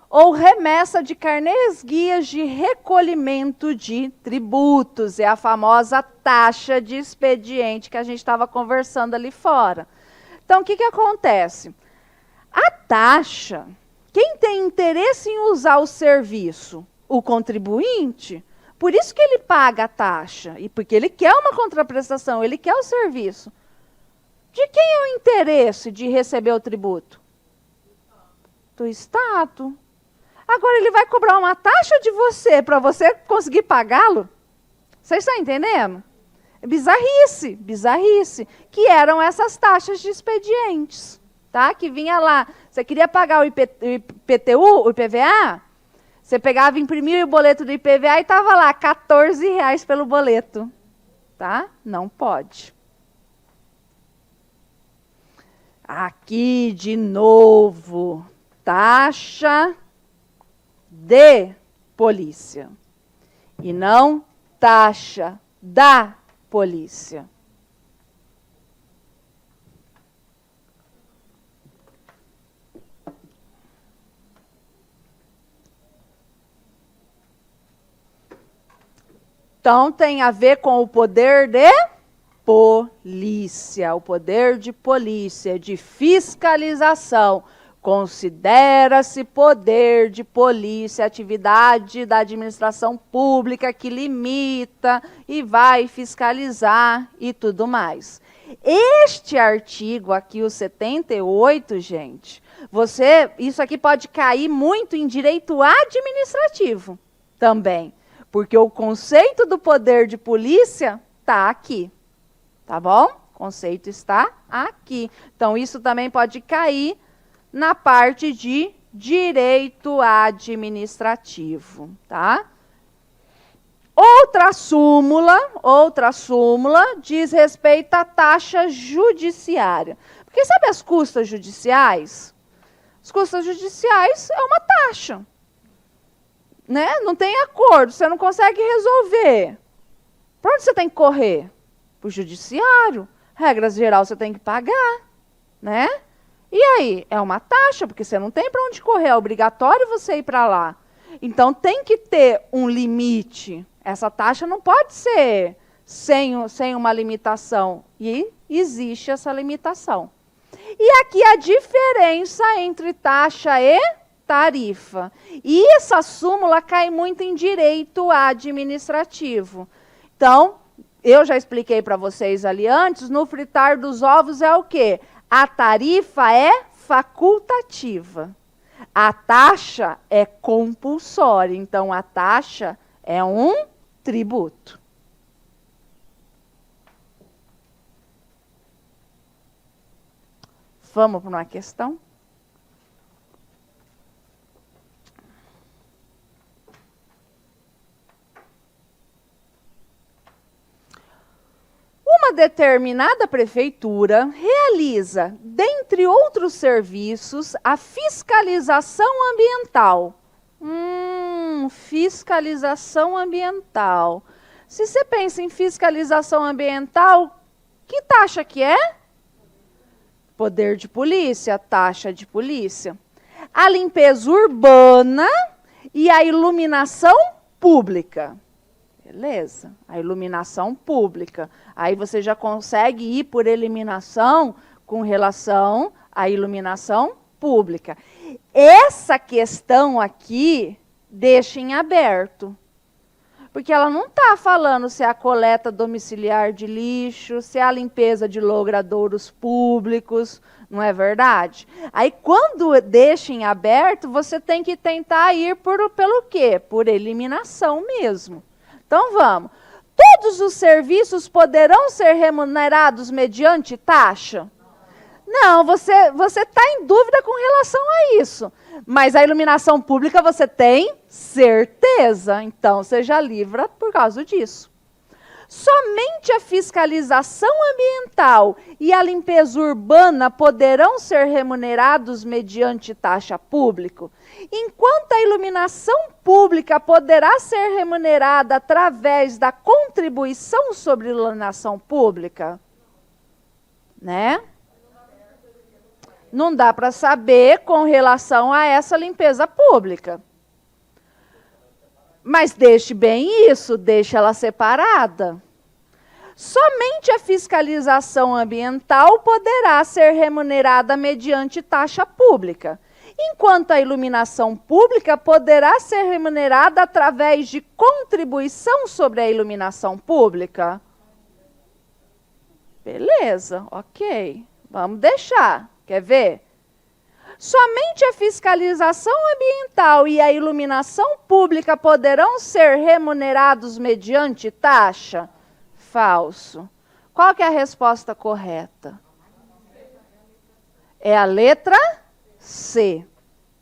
ou remessa de carnês-guias de recolhimento de tributos. É a famosa taxa de expediente que a gente estava conversando ali fora. Então, o que acontece? A taxa, quem tem interesse em usar o serviço? O contribuinte. Por isso que ele paga a taxa, e porque ele quer uma contraprestação, ele quer o serviço. De quem é o interesse de receber o tributo? Do Estado. Agora ele vai cobrar uma taxa de você para você conseguir pagá-lo? Vocês estão entendendo? Bizarrice, bizarrice. Que eram essas taxas de expedientes, tá? Que vinha lá, você queria pagar o IPTU, o IPVA? Você pegava, imprimia o boleto do IPVA e estava lá, R$14 pelo boleto. Tá? Não pode. Aqui, de novo, taxa de polícia. E não taxa da polícia. Então, tem a ver com o poder de polícia, o poder de polícia, de fiscalização. Considera-se poder de polícia atividade da administração pública que limita e vai fiscalizar e tudo mais. Este artigo aqui, o 78, gente, isso aqui pode cair muito em direito administrativo também, porque o conceito do poder de polícia está aqui, tá bom? O conceito está aqui. Então, isso também pode cair na parte de direito administrativo, tá? Outra súmula diz respeito à taxa judiciária. Porque sabe as custas judiciais? As custas judiciais é uma taxa, né? Não tem acordo, você não consegue resolver. Para onde você tem que correr? Para o judiciário. Regra geral, você tem que pagar, né? E aí? É uma taxa, porque você não tem para onde correr, é obrigatório você ir para lá. Então, tem que ter um limite. Essa taxa não pode ser sem uma limitação. E existe essa limitação. E aqui a diferença entre taxa e tarifa. E essa súmula cai muito em direito administrativo. Então, eu já expliquei para vocês ali antes, no fritar dos ovos é o quê? A tarifa é facultativa. A taxa é compulsória. Então, a taxa é um tributo. Vamos para uma questão? Uma determinada prefeitura realiza, dentre outros serviços, a fiscalização ambiental. Fiscalização ambiental. Se você pensa em fiscalização ambiental, que taxa que é? Poder de polícia, taxa de polícia. A limpeza urbana e a iluminação pública. Beleza, a iluminação pública. Aí você já consegue ir por eliminação com relação à iluminação pública. Essa questão aqui deixa em aberto. Porque ela não está falando se é a coleta domiciliar de lixo, se é a limpeza de logradouros públicos, não é verdade? Aí, quando deixa em aberto, você tem que tentar ir pelo quê? Por eliminação mesmo. Então, vamos. Todos os serviços poderão ser remunerados mediante taxa? Não, você está em dúvida com relação a isso. Mas a iluminação pública você tem certeza. Então, você já livra por causa disso. Somente a fiscalização ambiental e a limpeza urbana poderão ser remunerados mediante taxa pública, enquanto a iluminação pública poderá ser remunerada através da contribuição sobre iluminação pública. Né? Não dá para saber com relação a essa limpeza pública. Mas deixe bem isso, deixe ela separada. Somente a fiscalização ambiental poderá ser remunerada mediante taxa pública, enquanto a iluminação pública poderá ser remunerada através de contribuição sobre a iluminação pública. Beleza, ok. Vamos deixar. Quer ver? Somente a fiscalização ambiental e a iluminação pública poderão ser remunerados mediante taxa? Falso. Qual que é a resposta correta? É a letra C.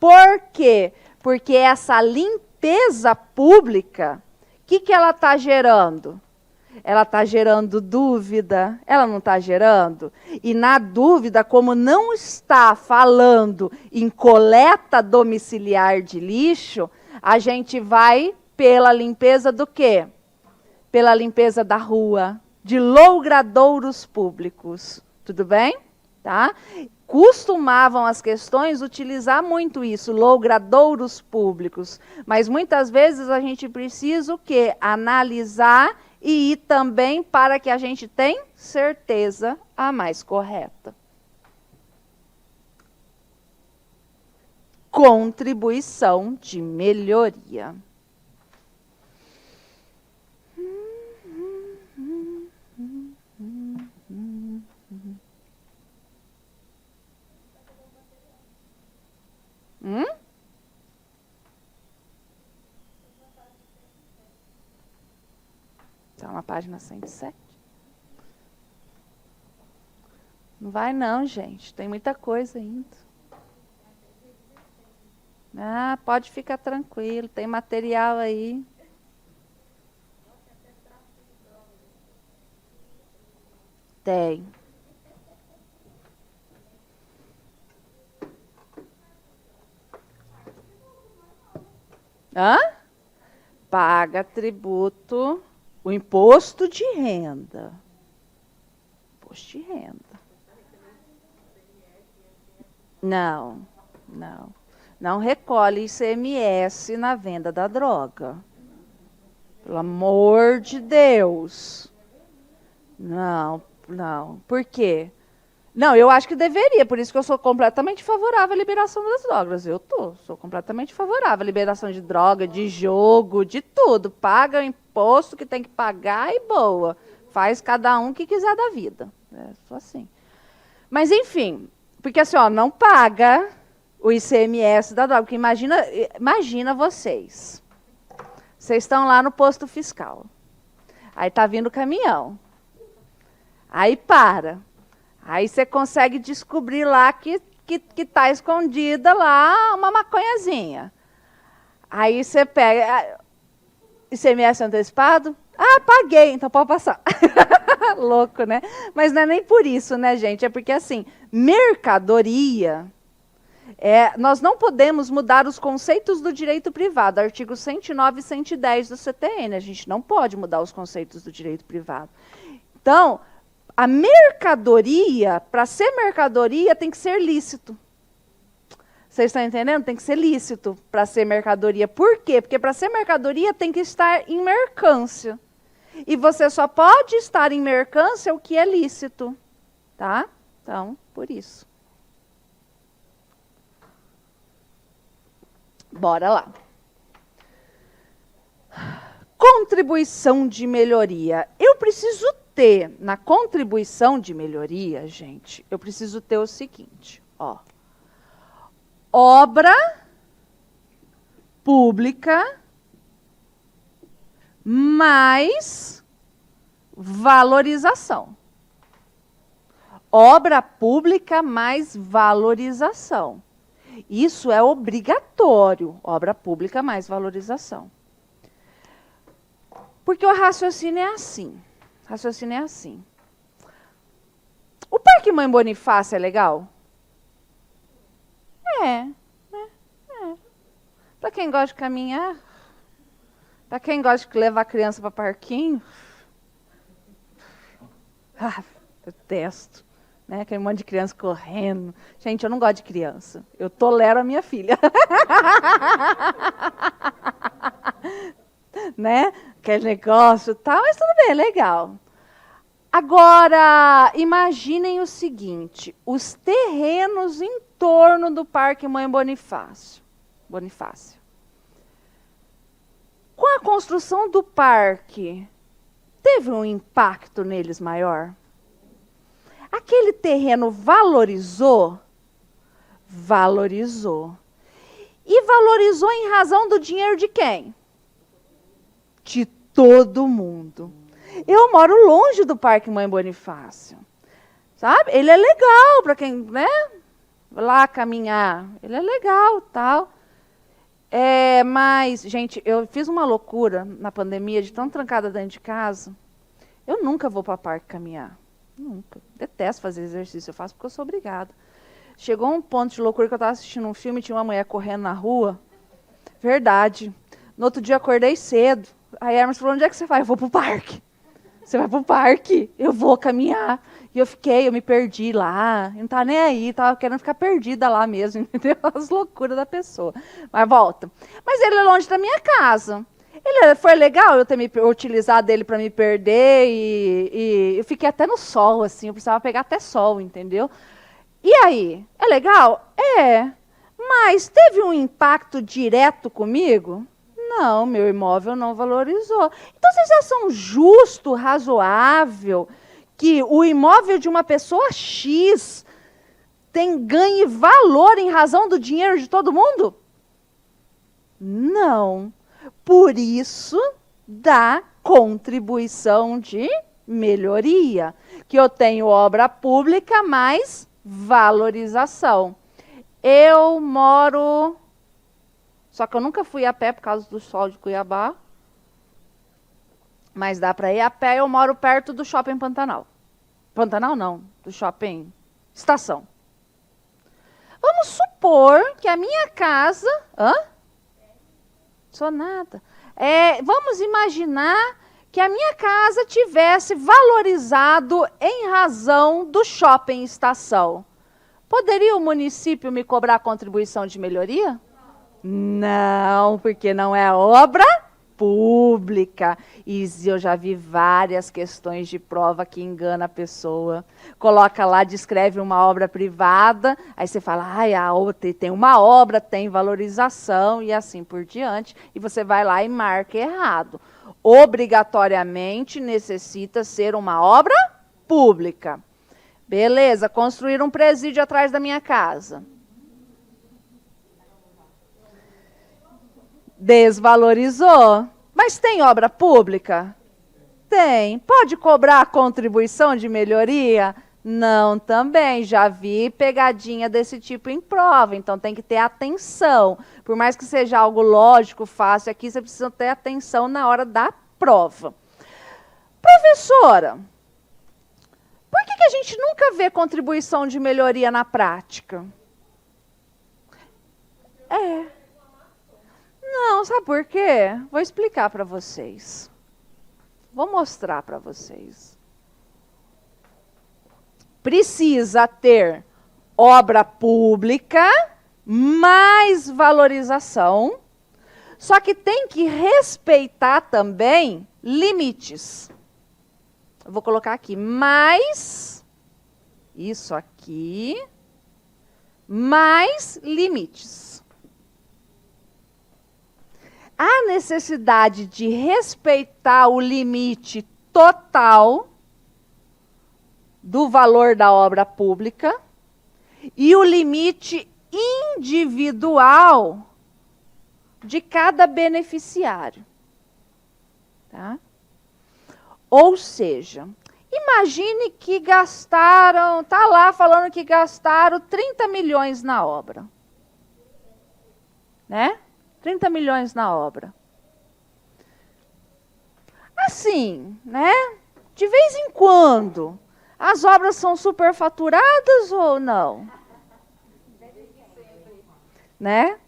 Por quê? Porque essa limpeza pública, o que ela está gerando? Ela está gerando dúvida, ela não está gerando? E na dúvida, como não está falando em coleta domiciliar de lixo, a gente vai pela limpeza do quê? Pela limpeza da rua, de logradouros públicos. Tudo bem? Tá? Costumavam as questões utilizar muito isso, logradouros públicos. Mas muitas vezes a gente precisa o quê? Analisar e ir também para que a gente tenha certeza a mais correta. contribuição de melhoria. Está na página 107. Não vai não, gente. Tem muita coisa ainda. Ah, pode ficar tranquilo. Tem material aí. Tem. Hã? Paga tributo, o imposto de renda. Imposto de renda. Não, não. Não recolhe ICMS na venda da droga. Pelo amor de Deus. Não, não. Por quê? Não, eu acho que deveria, por isso que eu sou completamente favorável à liberação das drogas. Sou completamente favorável à liberação de droga, de jogo, de tudo. Paga o imposto que tem que pagar e boa. Faz cada um o que quiser da vida. É só assim. Mas, enfim, porque assim, ó, não paga o ICMS da droga. Porque imagina vocês. Vocês estão lá no posto fiscal. Aí tá vindo o caminhão. Aí para. Aí você consegue descobrir lá que está escondida lá uma maconhazinha. Aí você pega... ICMS antecipado? Ah, paguei, então pode passar. Louco, né? Mas não é nem por isso, né, gente? É porque, assim, mercadoria... nós não podemos mudar os conceitos do direito privado, artigo 109 e 110 do CTN. A gente não pode mudar os conceitos do direito privado. Então... A mercadoria, para ser mercadoria, tem que ser lícito. Vocês estão entendendo? Tem que ser lícito para ser mercadoria. Por quê? Porque para ser mercadoria tem que estar em mercância. E você só pode estar em mercância o que é lícito. Tá? Então, por isso. Bora lá. Contribuição de melhoria. Eu preciso ter, na contribuição de melhoria, gente, eu preciso ter o seguinte, ó. Obra pública mais valorização. Obra pública mais valorização. Isso é obrigatório, obra pública mais valorização. Porque o raciocínio é assim. Raciocínio é assim. O Parque Mãe Bonifácio é legal? É. Para quem gosta de caminhar, para quem gosta de levar a criança para parquinho, detesto. Né? Aquele monte de criança correndo. Gente, eu não gosto de criança. Eu tolero a minha filha. Né? Aquele negócio e tal, mas tudo bem, legal. Agora, imaginem o seguinte, os terrenos em torno do Parque Mãe Bonifácio. Com a construção do parque, teve um impacto neles maior? Aquele terreno valorizou? Valorizou. E valorizou em razão do dinheiro de quem? De todo mundo. Eu moro longe do Parque Mãe Bonifácio. Sabe? Ele é legal para quem, né? Lá caminhar. Ele é legal, tal. Mas, gente, eu fiz uma loucura na pandemia, de tão trancada dentro de casa. Eu nunca vou para parque caminhar. Nunca. Detesto fazer exercício, eu faço porque eu sou obrigada. Chegou um ponto de loucura que eu estava assistindo um filme e tinha uma mulher correndo na rua. Verdade. No outro dia eu acordei cedo. Aí a Hermes falou, onde é que você vai? Eu vou pro parque. Você vai pro parque? Eu vou caminhar. E eu me perdi lá. Eu não tava nem aí, tava querendo ficar perdida lá mesmo, entendeu? As loucuras da pessoa. Mas volta. Mas ele é longe da minha casa. Foi legal eu ter utilizado ele para me perder e eu fiquei até no sol, assim, eu precisava pegar até sol, entendeu? E aí? É legal? É. Mas teve um impacto direto comigo? Não, meu imóvel não valorizou. Então, vocês acham justo, razoável, que o imóvel de uma pessoa X ganhe valor em razão do dinheiro de todo mundo? Não. Por isso, da contribuição de melhoria, que eu tenho obra pública mais valorização. Eu moro... Só que eu nunca fui a pé por causa do sol de Cuiabá. Mas dá para ir a pé, eu moro perto do Shopping Pantanal. Pantanal não, do Shopping Estação. Vamos supor que a minha casa... Hã? Sou nada. Vamos imaginar que a minha casa tivesse valorizado em razão do Shopping Estação. Poderia o município me cobrar contribuição de melhoria? Não, porque não é obra pública. E eu já vi várias questões de prova que engana a pessoa. Coloca lá, descreve uma obra privada, aí você fala, a outra tem uma obra, tem valorização e assim por diante. E você vai lá e marca errado. Obrigatoriamente necessita ser uma obra pública. Beleza, construir um presídio atrás da minha casa. Desvalorizou. Mas tem obra pública? Tem. Pode cobrar contribuição de melhoria? Não, também. Já vi pegadinha desse tipo em prova, então tem que ter atenção. Por mais que seja algo lógico, fácil, aqui você precisa ter atenção na hora da prova. Professora, por que a gente nunca vê contribuição de melhoria na prática? Não, sabe por quê? Vou explicar para vocês. Vou mostrar para vocês. Precisa ter obra pública, mais valorização, só que tem que respeitar também limites. Eu vou colocar aqui, mais, isso aqui, mais limites. A necessidade de respeitar o limite total do valor da obra pública e o limite individual de cada beneficiário. Tá? Ou seja, imagine que gastaram, está lá falando que gastaram 30 milhões na obra. Né? 30 milhões na obra. Assim, né? De vez em quando, as obras são superfaturadas ou não? Né?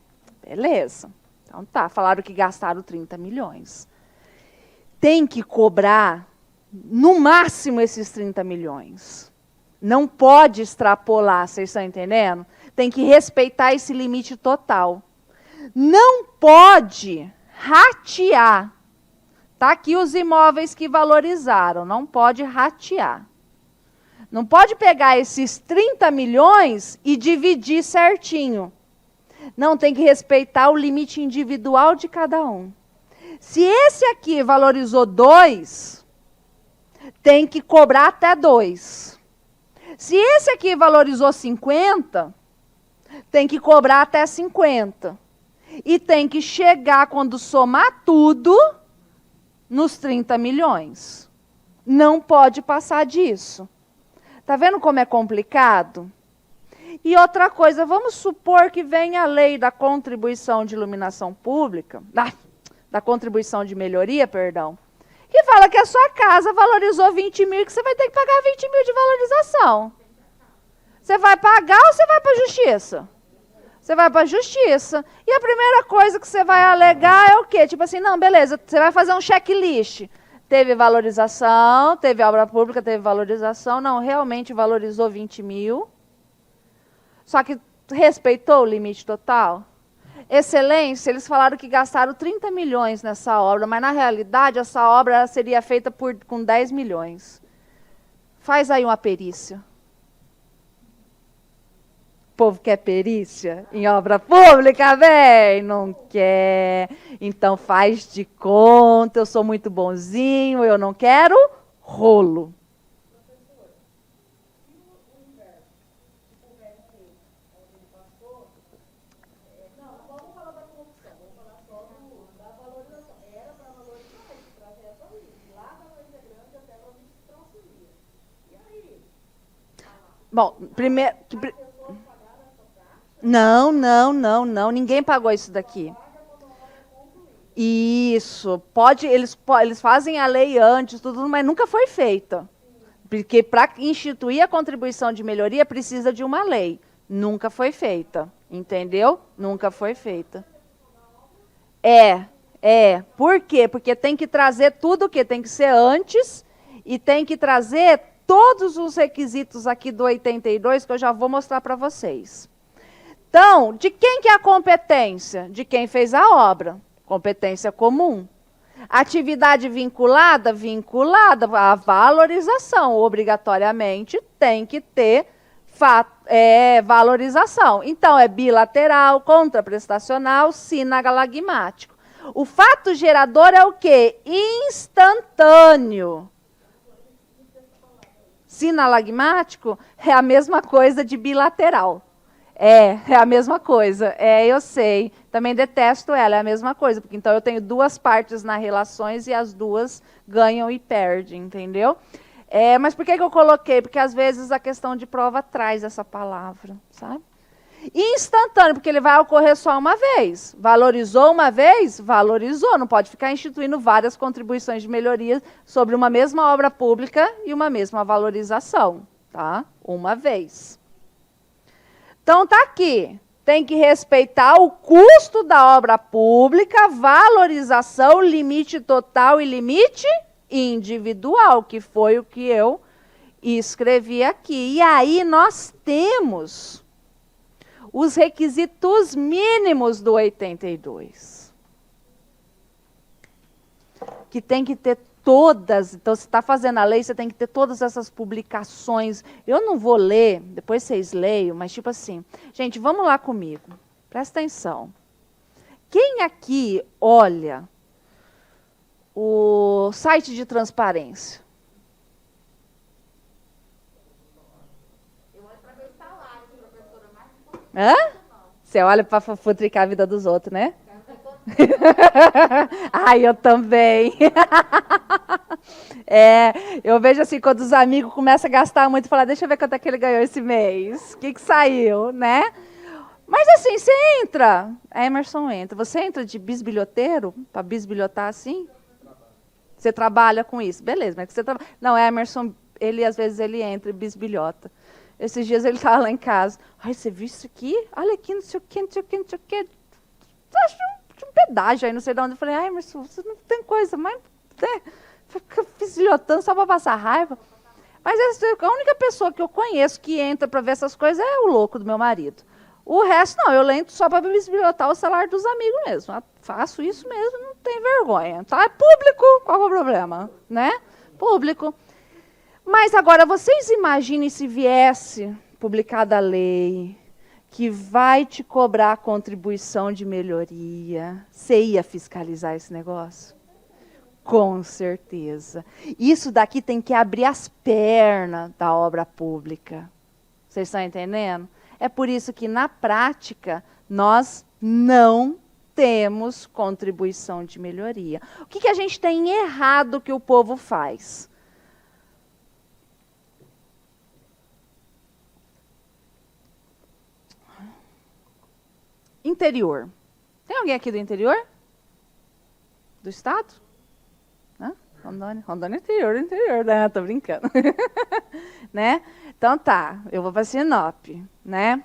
Beleza. Então tá, falaram que gastaram 30 milhões. Tem que cobrar, no máximo, esses 30 milhões. Não pode extrapolar, vocês estão entendendo? Tem que respeitar esse limite total. Não pode ratear. Está aqui os imóveis que valorizaram, não pode ratear. Não pode pegar esses 30 milhões e dividir certinho. Não, tem que respeitar o limite individual de cada um. Se esse aqui valorizou 2, tem que cobrar até 2. Se esse aqui valorizou 50, tem que cobrar até 50. E tem que chegar, quando somar tudo, nos 30 milhões. Não pode passar disso. Está vendo como é complicado? E outra coisa, vamos supor que venha a lei da contribuição de iluminação pública, da contribuição de melhoria, perdão, que fala que a sua casa valorizou 20 mil e que você vai ter que pagar 20 mil de valorização. Você vai pagar ou você vai para a justiça? Você vai para a justiça. E a primeira coisa que você vai alegar é o quê? Tipo assim, não, beleza, você vai fazer um checklist. Teve valorização, teve obra pública, teve valorização. Não, realmente valorizou 20 mil. Só que respeitou o limite total? Excelência, eles falaram que gastaram 30 milhões nessa obra, mas na realidade essa obra seria feita com 10 milhões. Faz aí uma perícia. povo quer perícia em obra pública, bem? Não quer. Então faz de conta, eu sou muito bonzinho, eu não quero rolo. Bom, primeiro. Não, não, não, não. Ninguém pagou isso daqui. Isso. Pode, eles fazem a lei antes, tudo, mas nunca foi feita. Porque para instituir a contribuição de melhoria precisa de uma lei. Nunca foi feita. Entendeu? Nunca foi feita. É. Por quê? Porque tem que trazer tudo o que tem que ser antes e tem que trazer todos os requisitos aqui do 82 que eu já vou mostrar para vocês. Então, de quem que é a competência? De quem fez a obra. Competência comum. Atividade vinculada? Vinculada à valorização. Obrigatoriamente tem que ter valorização. Então, é bilateral, contraprestacional, sinalagmático. O fato gerador é o quê? Instantâneo. Sinalagmático é a mesma coisa de bilateral. É a mesma coisa. Eu sei. Também detesto ela, é a mesma coisa. Porque então eu tenho duas partes nas relações e as duas ganham e perdem, entendeu? Mas por que eu coloquei? Porque às vezes a questão de prova traz essa palavra, sabe? Instantâneo, porque ele vai ocorrer só uma vez. Valorizou uma vez? Valorizou. Não pode ficar instituindo várias contribuições de melhoria sobre uma mesma obra pública e uma mesma valorização, tá? Uma vez. Então tá aqui. Tem que respeitar o custo da obra pública, valorização, limite total e limite individual, que foi o que eu escrevi aqui. E aí nós temos os requisitos mínimos do 82. Que tem que ter todas, então você está fazendo a lei, você tem que ter todas essas publicações. Eu não vou ler, depois vocês leiam, mas tipo assim, gente, vamos lá comigo, presta atenção. Quem aqui olha o site de transparência? Hã? Você olha para futricar a vida dos outros, né? Ai, eu também. Eu vejo assim, quando os amigos começam a gastar muito, falar, deixa eu ver quanto é que ele ganhou esse mês. O que saiu, né? Mas assim, você entra, Emerson entra, você entra de bisbilhoteiro, para bisbilhotar assim? Você trabalha com isso, beleza, mas você trabalha. Não, Emerson, ele às vezes ele entra e bisbilhota. Esses dias ele estava lá em casa. Ai, você viu isso aqui? Olha aqui, não sei o quê, não sei o quê, não sei o quê. Tinha um pedágio aí, não sei de onde. Eu falei, ai, Emerson, você não tem coisa, mas fica bisbilhotando só para passar raiva. Mas a única pessoa que eu conheço que entra para ver essas coisas é o louco do meu marido. O resto, não, eu entro só para bisbilhotar o salário dos amigos mesmo. Eu faço isso mesmo, não tem vergonha. Tá? É público, qual é o problema? Né? Público. Mas agora, vocês imaginem se viesse publicada a lei que vai te cobrar a contribuição de melhoria. Você ia fiscalizar esse negócio? Com certeza. Isso daqui tem que abrir as pernas da obra pública. Vocês estão entendendo? É por isso que, na prática, nós não temos contribuição de melhoria. O que a gente tem errado que o povo faz? Interior. Tem alguém aqui do interior? Do estado? Hã? Rondônia interior, né? Tô brincando. Né? Então tá, eu vou para Sinop, né?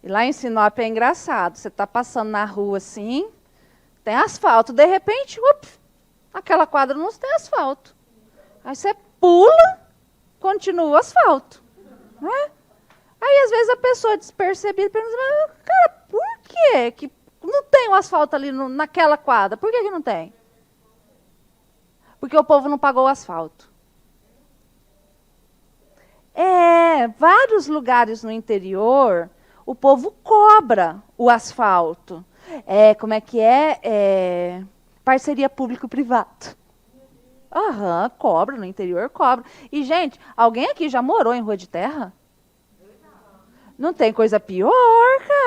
E lá em Sinop é engraçado, você tá passando na rua assim, tem asfalto, de repente, aquela quadra não tem asfalto. Aí você pula, continua o asfalto, né? Aí às vezes a pessoa despercebida pergunta, mas, cara, por quê que não tem o asfalto ali naquela quadra? Por que não tem? Porque o povo não pagou o asfalto. Vários lugares no interior o povo cobra o asfalto. Como é que é? Parceria público-privado. Aham, cobra, no interior cobra. E, gente, alguém aqui já morou em rua de terra? Não tem coisa pior,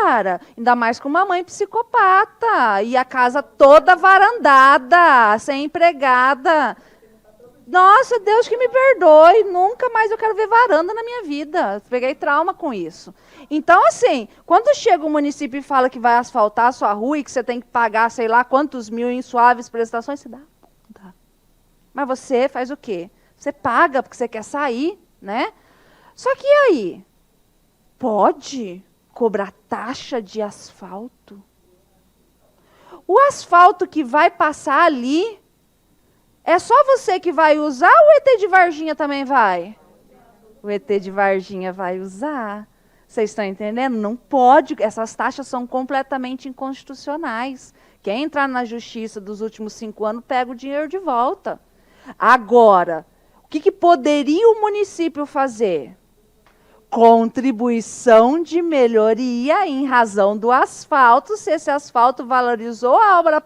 cara. Ainda mais com uma mãe psicopata. E a casa toda varandada, sem empregada. Nossa, Deus que me perdoe. Nunca mais eu quero ver varanda na minha vida. Peguei trauma com isso. Então, assim, quando chega o município e fala que vai asfaltar a sua rua e que você tem que pagar, sei lá, quantos mil em suaves prestações, você dá. Mas você faz o quê? Você paga porque você quer sair, né? Só que e aí? Pode cobrar taxa de asfalto? O asfalto que vai passar ali, é só você que vai usar ou o ET de Varginha também vai? O ET de Varginha vai usar. Vocês estão entendendo? Não pode, essas taxas são completamente inconstitucionais. Quem entrar na justiça dos últimos 5 anos pega o dinheiro de volta. Agora, o que poderia o município fazer? Contribuição de melhoria em razão do asfalto, se esse asfalto valorizou a obra,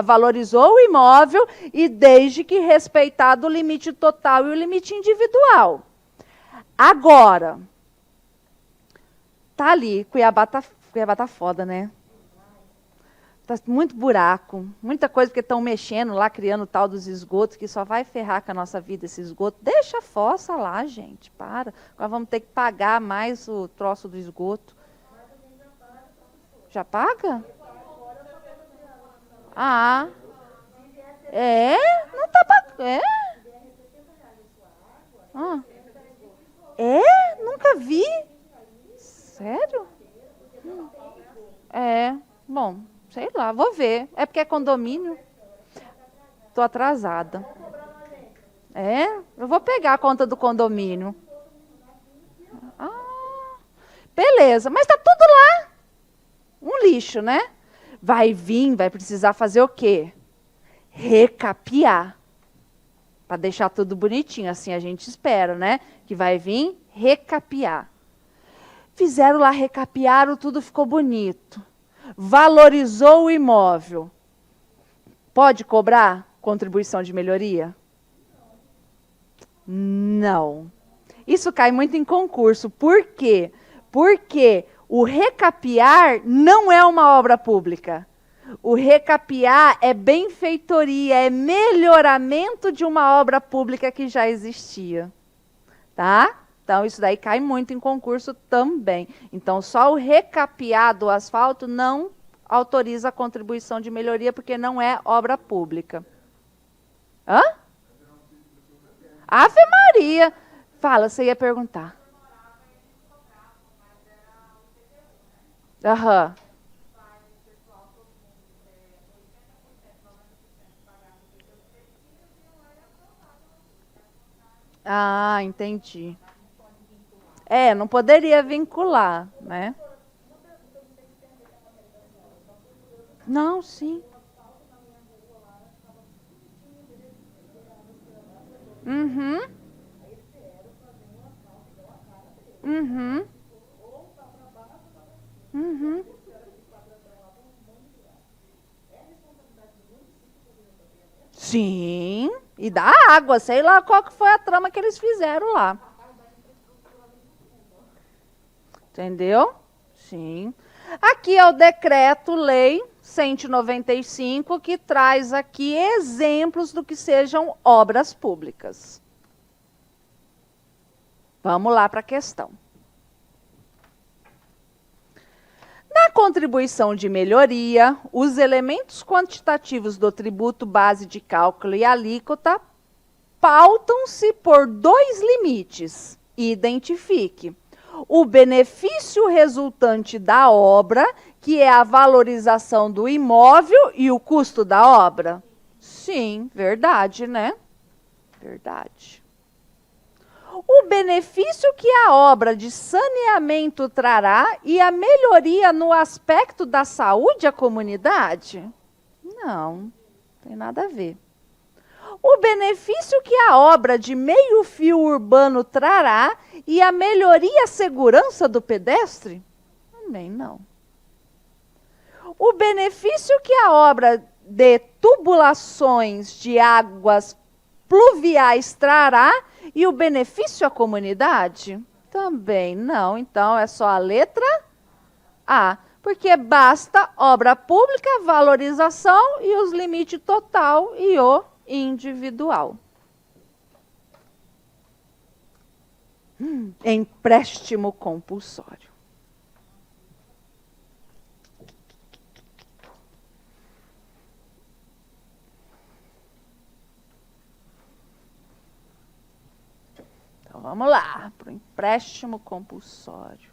valorizou o imóvel e desde que respeitado o limite total e o limite individual. Agora, tá ali, Cuiabá tá foda, né? Tá muito buraco, muita coisa, porque estão mexendo lá, criando o tal dos esgotos, que só vai ferrar com a nossa vida esse esgoto. Deixa a fossa lá, gente, para. Agora vamos ter que pagar mais o troço do esgoto. Já paga? Ah, não tá pagando. Nunca vi. Sério? Bom. Sei lá, vou ver. É porque é condomínio. Estou atrasada. Eu vou pegar a conta do condomínio. Beleza, mas está tudo lá. Um lixo, né? Vai precisar fazer o quê? Recapear. Para deixar tudo bonitinho, assim a gente espera, né? Que vai vir recapear. Fizeram lá, recapearam, tudo ficou bonito. Valorizou o imóvel. Pode cobrar contribuição de melhoria? Não. Isso cai muito em concurso. Por quê? Porque o recapear não é uma obra pública. O recapear é benfeitoria, é melhoramento de uma obra pública que já existia. Tá? Então, isso daí cai muito em concurso também. Então, só o recapear do asfalto não autoriza a contribuição de melhoria, porque não é obra pública. Hã? Ave Maria! Fala, você ia perguntar. Aham. Ah, entendi. Não poderia vincular, né? Não, sim. Uhum. Uhum. Uhum. Sim. E da água, sei lá qual que foi a trama que eles fizeram lá. Entendeu? Sim. Aqui é o decreto-lei 195, que traz aqui exemplos do que sejam obras públicas. Vamos lá para a questão. Na contribuição de melhoria, os elementos quantitativos do tributo base de cálculo e alíquota pautam-se por 2 limites. Identifique o benefício resultante da obra, que é a valorização do imóvel, e o custo da obra. Sim, verdade, né? Verdade. O benefício que a obra de saneamento trará e a melhoria no aspecto da saúde à comunidade? Não, tem nada a ver. O benefício que a obra de meio-fio urbano trará e a melhoria à segurança do pedestre? Também não. O benefício que a obra de tubulações de águas pluviais trará e o benefício à comunidade? Também não. Então, é só a letra A. Porque basta obra pública, valorização e os limites total e o individual. Empréstimo compulsório. Então vamos lá, para o empréstimo compulsório.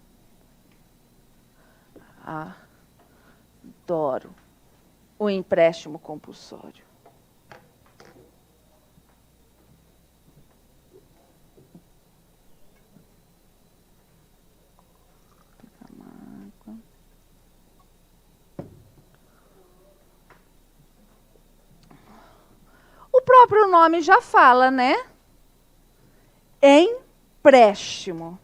Adoro o empréstimo compulsório. O próprio nome já fala, né? Empréstimo.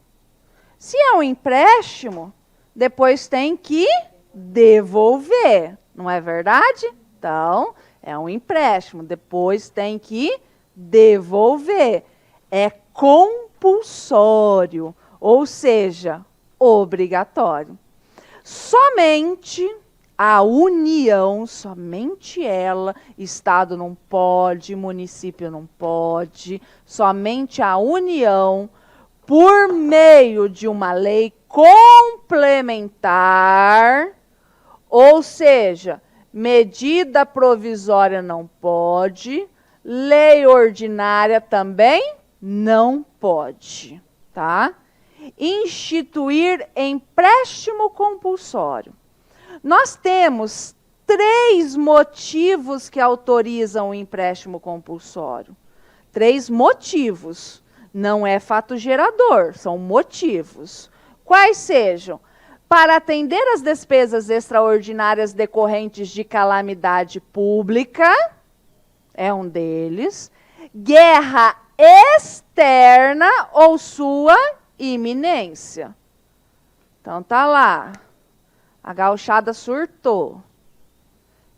Se é um empréstimo, depois tem que devolver, não é verdade? Então, é um empréstimo, depois tem que devolver. É compulsório, ou seja, obrigatório. Somente a União, somente ela, Estado não pode, município não pode, somente a União, por meio de uma lei complementar, ou seja, medida provisória não pode, lei ordinária também não pode, tá? Instituir empréstimo compulsório. Nós temos 3 motivos que autorizam o empréstimo compulsório. 3 motivos. Não é fato gerador, são motivos. Quais sejam? Para atender às despesas extraordinárias decorrentes de calamidade pública, é um deles. Guerra externa ou sua iminência. Então tá lá. A gauchada surtou.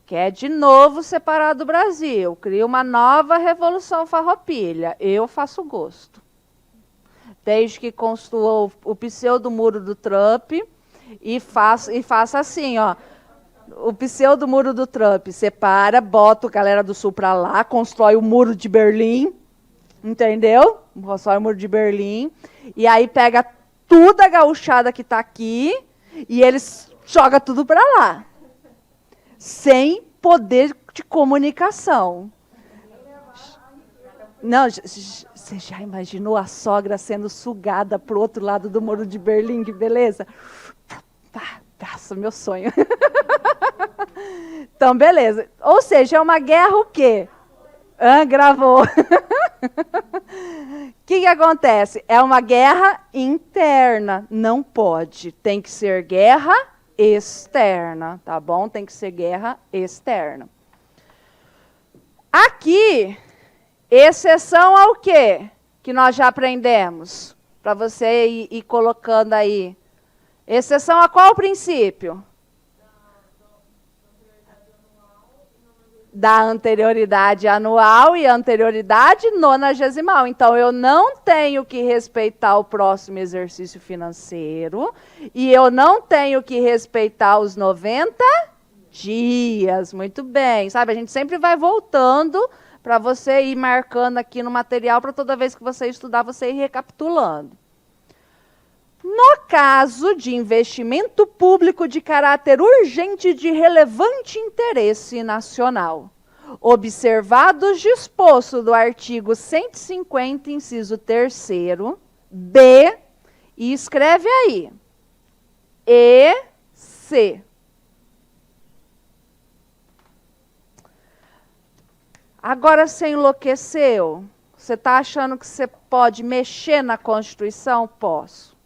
Quer de novo separar do Brasil. Cria uma nova revolução farroupilha. Eu faço gosto. Desde que construa o pseudo-muro do Trump e faça assim, ó. O pseudo-muro do Trump separa, bota a galera do Sul para lá, constrói o muro de Berlim, entendeu? Constrói o muro de Berlim. E aí pega toda a gauchada que está aqui e eles jogam tudo para lá. Sem poder de comunicação. Não, você já imaginou a sogra sendo sugada para o outro lado do muro de Berlim? Que beleza? Nossa, meu sonho. Então, beleza. Ou seja, é uma guerra o quê? Gravou. O que acontece? É uma guerra interna. Não pode. Tem que ser guerra externa, tá bom? Tem que ser guerra externa. Aqui, exceção ao quê? Que nós já aprendemos. Para você ir colocando aí. Exceção a qual princípio? Da anterioridade anual e anterioridade nonagesimal. Então, eu não tenho que respeitar o próximo exercício financeiro e eu não tenho que respeitar os 90 dias. Muito bem. Sabe, a gente sempre vai voltando para você ir marcando aqui no material para toda vez que você estudar, você ir recapitulando. No caso de investimento público de caráter urgente de relevante interesse nacional, observado os dispostos do artigo 150, inciso 3º, B, e escreve aí, E, C. Agora você enlouqueceu? Você está achando que você pode mexer na Constituição? Posso.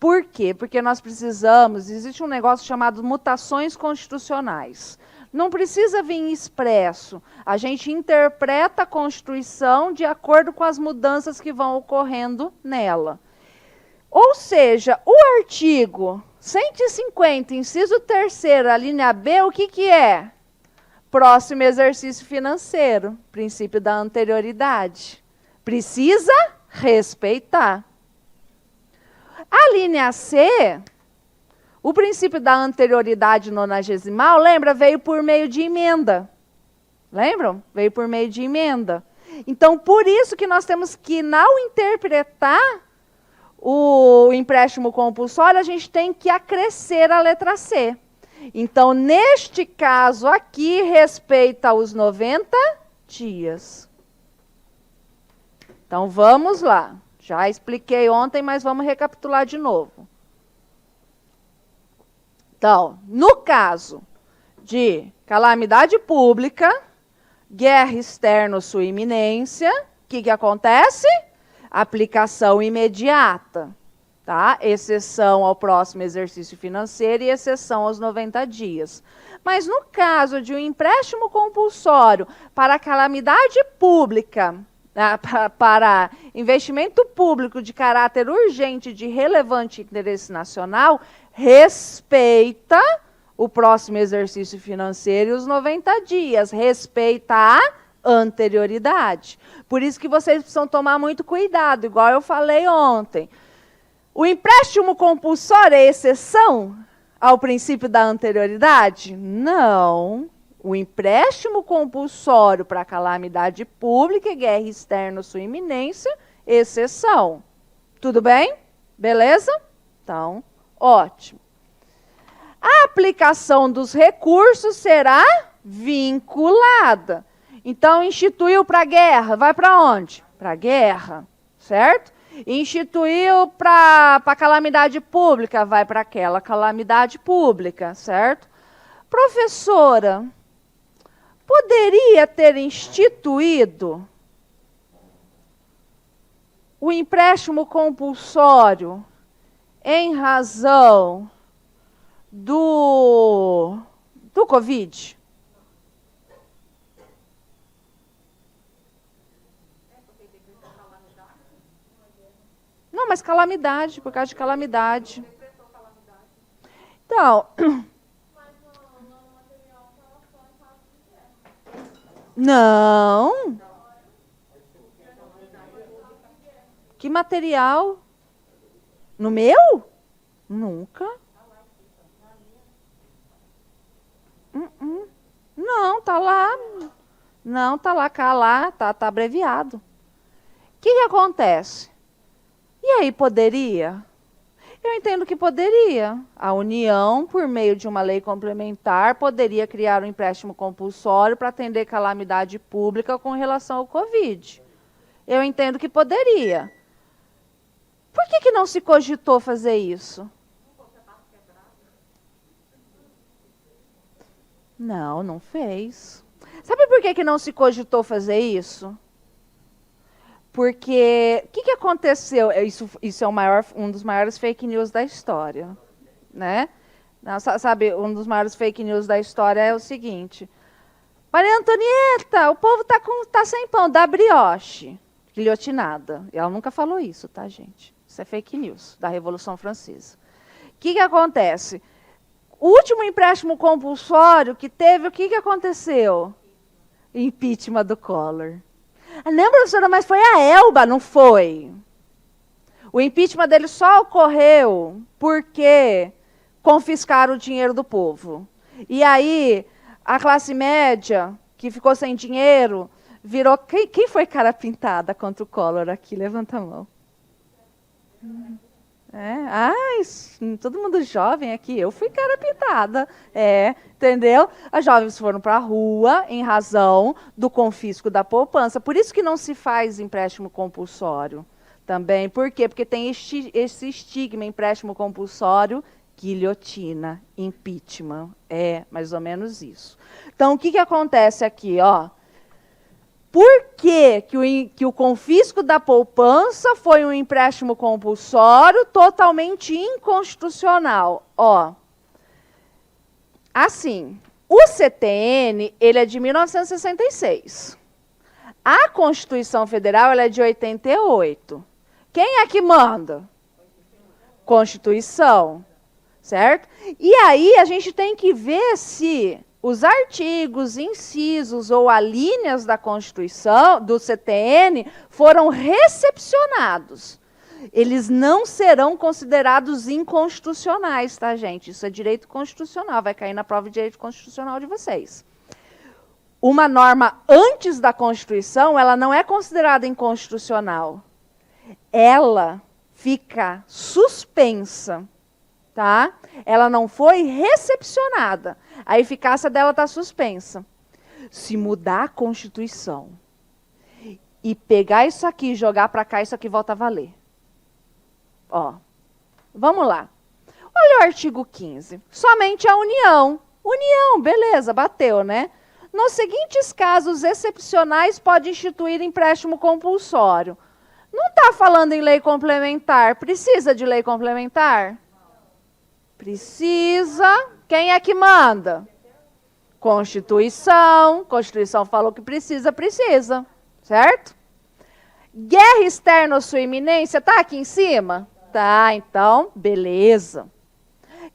Por quê? Porque nós precisamos, existe um negócio chamado mutações constitucionais. Não precisa vir expresso. A gente interpreta a Constituição de acordo com as mudanças que vão ocorrendo nela. Ou seja, o artigo 150, inciso 3º, a linha B, o que que é? Próximo exercício financeiro, princípio da anterioridade. Precisa respeitar. A linha C, o princípio da anterioridade nonagesimal, lembra? Veio por meio de emenda. Lembram? Veio por meio de emenda. Então, por isso que nós temos que, ao interpretar o empréstimo compulsório, a gente tem que acrescer a letra C. Então, neste caso aqui, respeita os 90 dias. Então, vamos lá. Já expliquei ontem, mas vamos recapitular de novo. Então, no caso de calamidade pública, guerra externa, sua iminência, o que acontece? Aplicação imediata. Tá? Exceção ao próximo exercício financeiro e exceção aos 90 dias. Mas no caso de um empréstimo compulsório para calamidade pública, para investimento público de caráter urgente de relevante interesse nacional, respeita o próximo exercício financeiro e os 90 dias, respeita a anterioridade. Por isso que vocês precisam tomar muito cuidado, igual eu falei ontem. O empréstimo compulsório é exceção ao princípio da anterioridade? Não. O empréstimo compulsório para calamidade pública e guerra externa, sua iminência, exceção. Tudo bem? Beleza? Então, ótimo. A aplicação dos recursos será vinculada. Então, instituiu para a guerra, vai para onde? Para a guerra, certo? Instituiu para a calamidade pública, vai para aquela calamidade pública, certo? Professora, poderia ter instituído o empréstimo compulsório em razão do Covid? Não, mas calamidade, por causa de calamidade. Então, não. Que material? No meu? Nunca. Não, tá lá. Não, tá lá, tá abreviado. O que acontece? E aí, poderia? Eu entendo que poderia. A União, por meio de uma lei complementar, poderia criar um empréstimo compulsório para atender calamidade pública com relação ao Covid. Eu entendo que poderia. Por que não se cogitou fazer isso? Não, não fez. Sabe por que não se cogitou fazer isso? Porque, o que aconteceu? Isso é um dos maiores fake news da história. Né? Não, sabe, um dos maiores fake news da história é o seguinte. Maria Antonieta, o povo tá sem pão, dá brioche. Guilhotinada. Ela nunca falou isso, tá, gente? Isso é fake news, da Revolução Francesa. O que acontece? O último empréstimo compulsório que teve, o que aconteceu? Impeachment do Collor. Lembra, professora, mas foi a Elba, não foi? O impeachment dele só ocorreu porque confiscaram o dinheiro do povo. E aí, a classe média, que ficou sem dinheiro, virou... Quem foi cara pintada contra o Collor aqui? Levanta a mão. Todo mundo jovem aqui. Eu fui cara pintada. Entendeu? As jovens foram para a rua em razão do confisco da poupança. Por isso que não se faz empréstimo compulsório também. Por quê? Porque tem esse estigma, empréstimo compulsório, guilhotina, impeachment. É mais ou menos isso. Então, o que acontece aqui? Por que o confisco da poupança foi um empréstimo compulsório totalmente inconstitucional? Assim, o CTN, ele é de 1966. A Constituição Federal, ela é de 88. Quem é que manda? Constituição. certo? E aí a gente tem que ver se os artigos, incisos ou alíneas da Constituição, do CTN, foram recepcionados. Eles não serão considerados inconstitucionais, tá, gente? Isso é direito constitucional, vai cair na prova de direito constitucional de vocês. Uma norma antes da Constituição, ela não é considerada inconstitucional. Ela fica suspensa, tá? Ela não foi recepcionada. A eficácia dela está suspensa. Se mudar a Constituição e pegar isso aqui e jogar para cá, isso aqui volta a valer. Ó, vamos lá. Olha o artigo 15. Somente a União. União, beleza, bateu, né? Nos seguintes casos excepcionais, pode instituir empréstimo compulsório. Não está falando em lei complementar. Precisa de lei complementar? Precisa. Quem é que manda? Constituição. Constituição falou que precisa, precisa. Certo? Guerra externa ou sua iminência, está aqui em cima? Tá, então, beleza.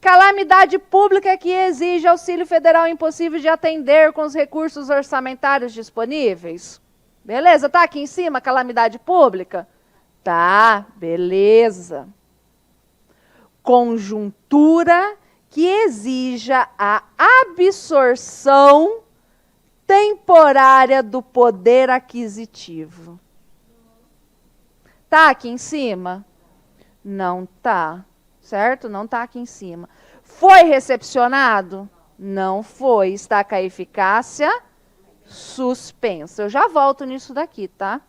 Calamidade pública que exige auxílio federal impossível de atender com os recursos orçamentários disponíveis. Beleza, tá aqui em cima, calamidade pública? Tá, beleza. Conjuntura que exija a absorção temporária do poder aquisitivo. Tá aqui em cima? Não tá, certo? Não tá aqui em cima. Foi recepcionado? Não foi. Está com a eficácia suspensa. Eu já volto nisso daqui, tá?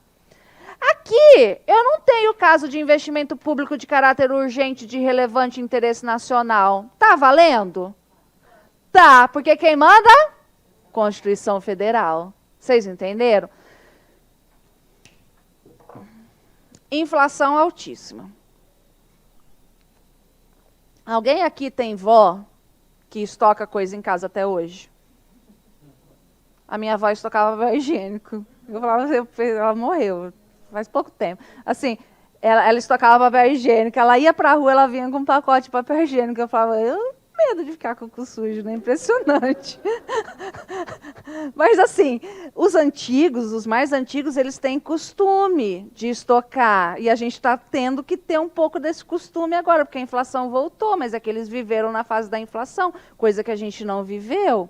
Aqui, eu não tenho caso de investimento público de caráter urgente de relevante interesse nacional. Tá valendo? Tá, porque quem manda? Constituição Federal. Vocês entenderam? Inflação altíssima. Alguém aqui tem vó que estoca coisa em casa até hoje? A minha avó estocava papel higiênico. Eu falava, ela morreu faz pouco tempo. Assim, ela estocava papel higiênico, ela ia para a rua, ela vinha com um pacote de papel higiênico. Eu falava, eu medo de ficar com o cu sujo, né? Impressionante. Mas assim, os antigos, os mais antigos, eles têm costume de estocar. E a gente está tendo que ter um pouco desse costume agora, porque a inflação voltou, mas é que eles viveram na fase da inflação, coisa que a gente não viveu.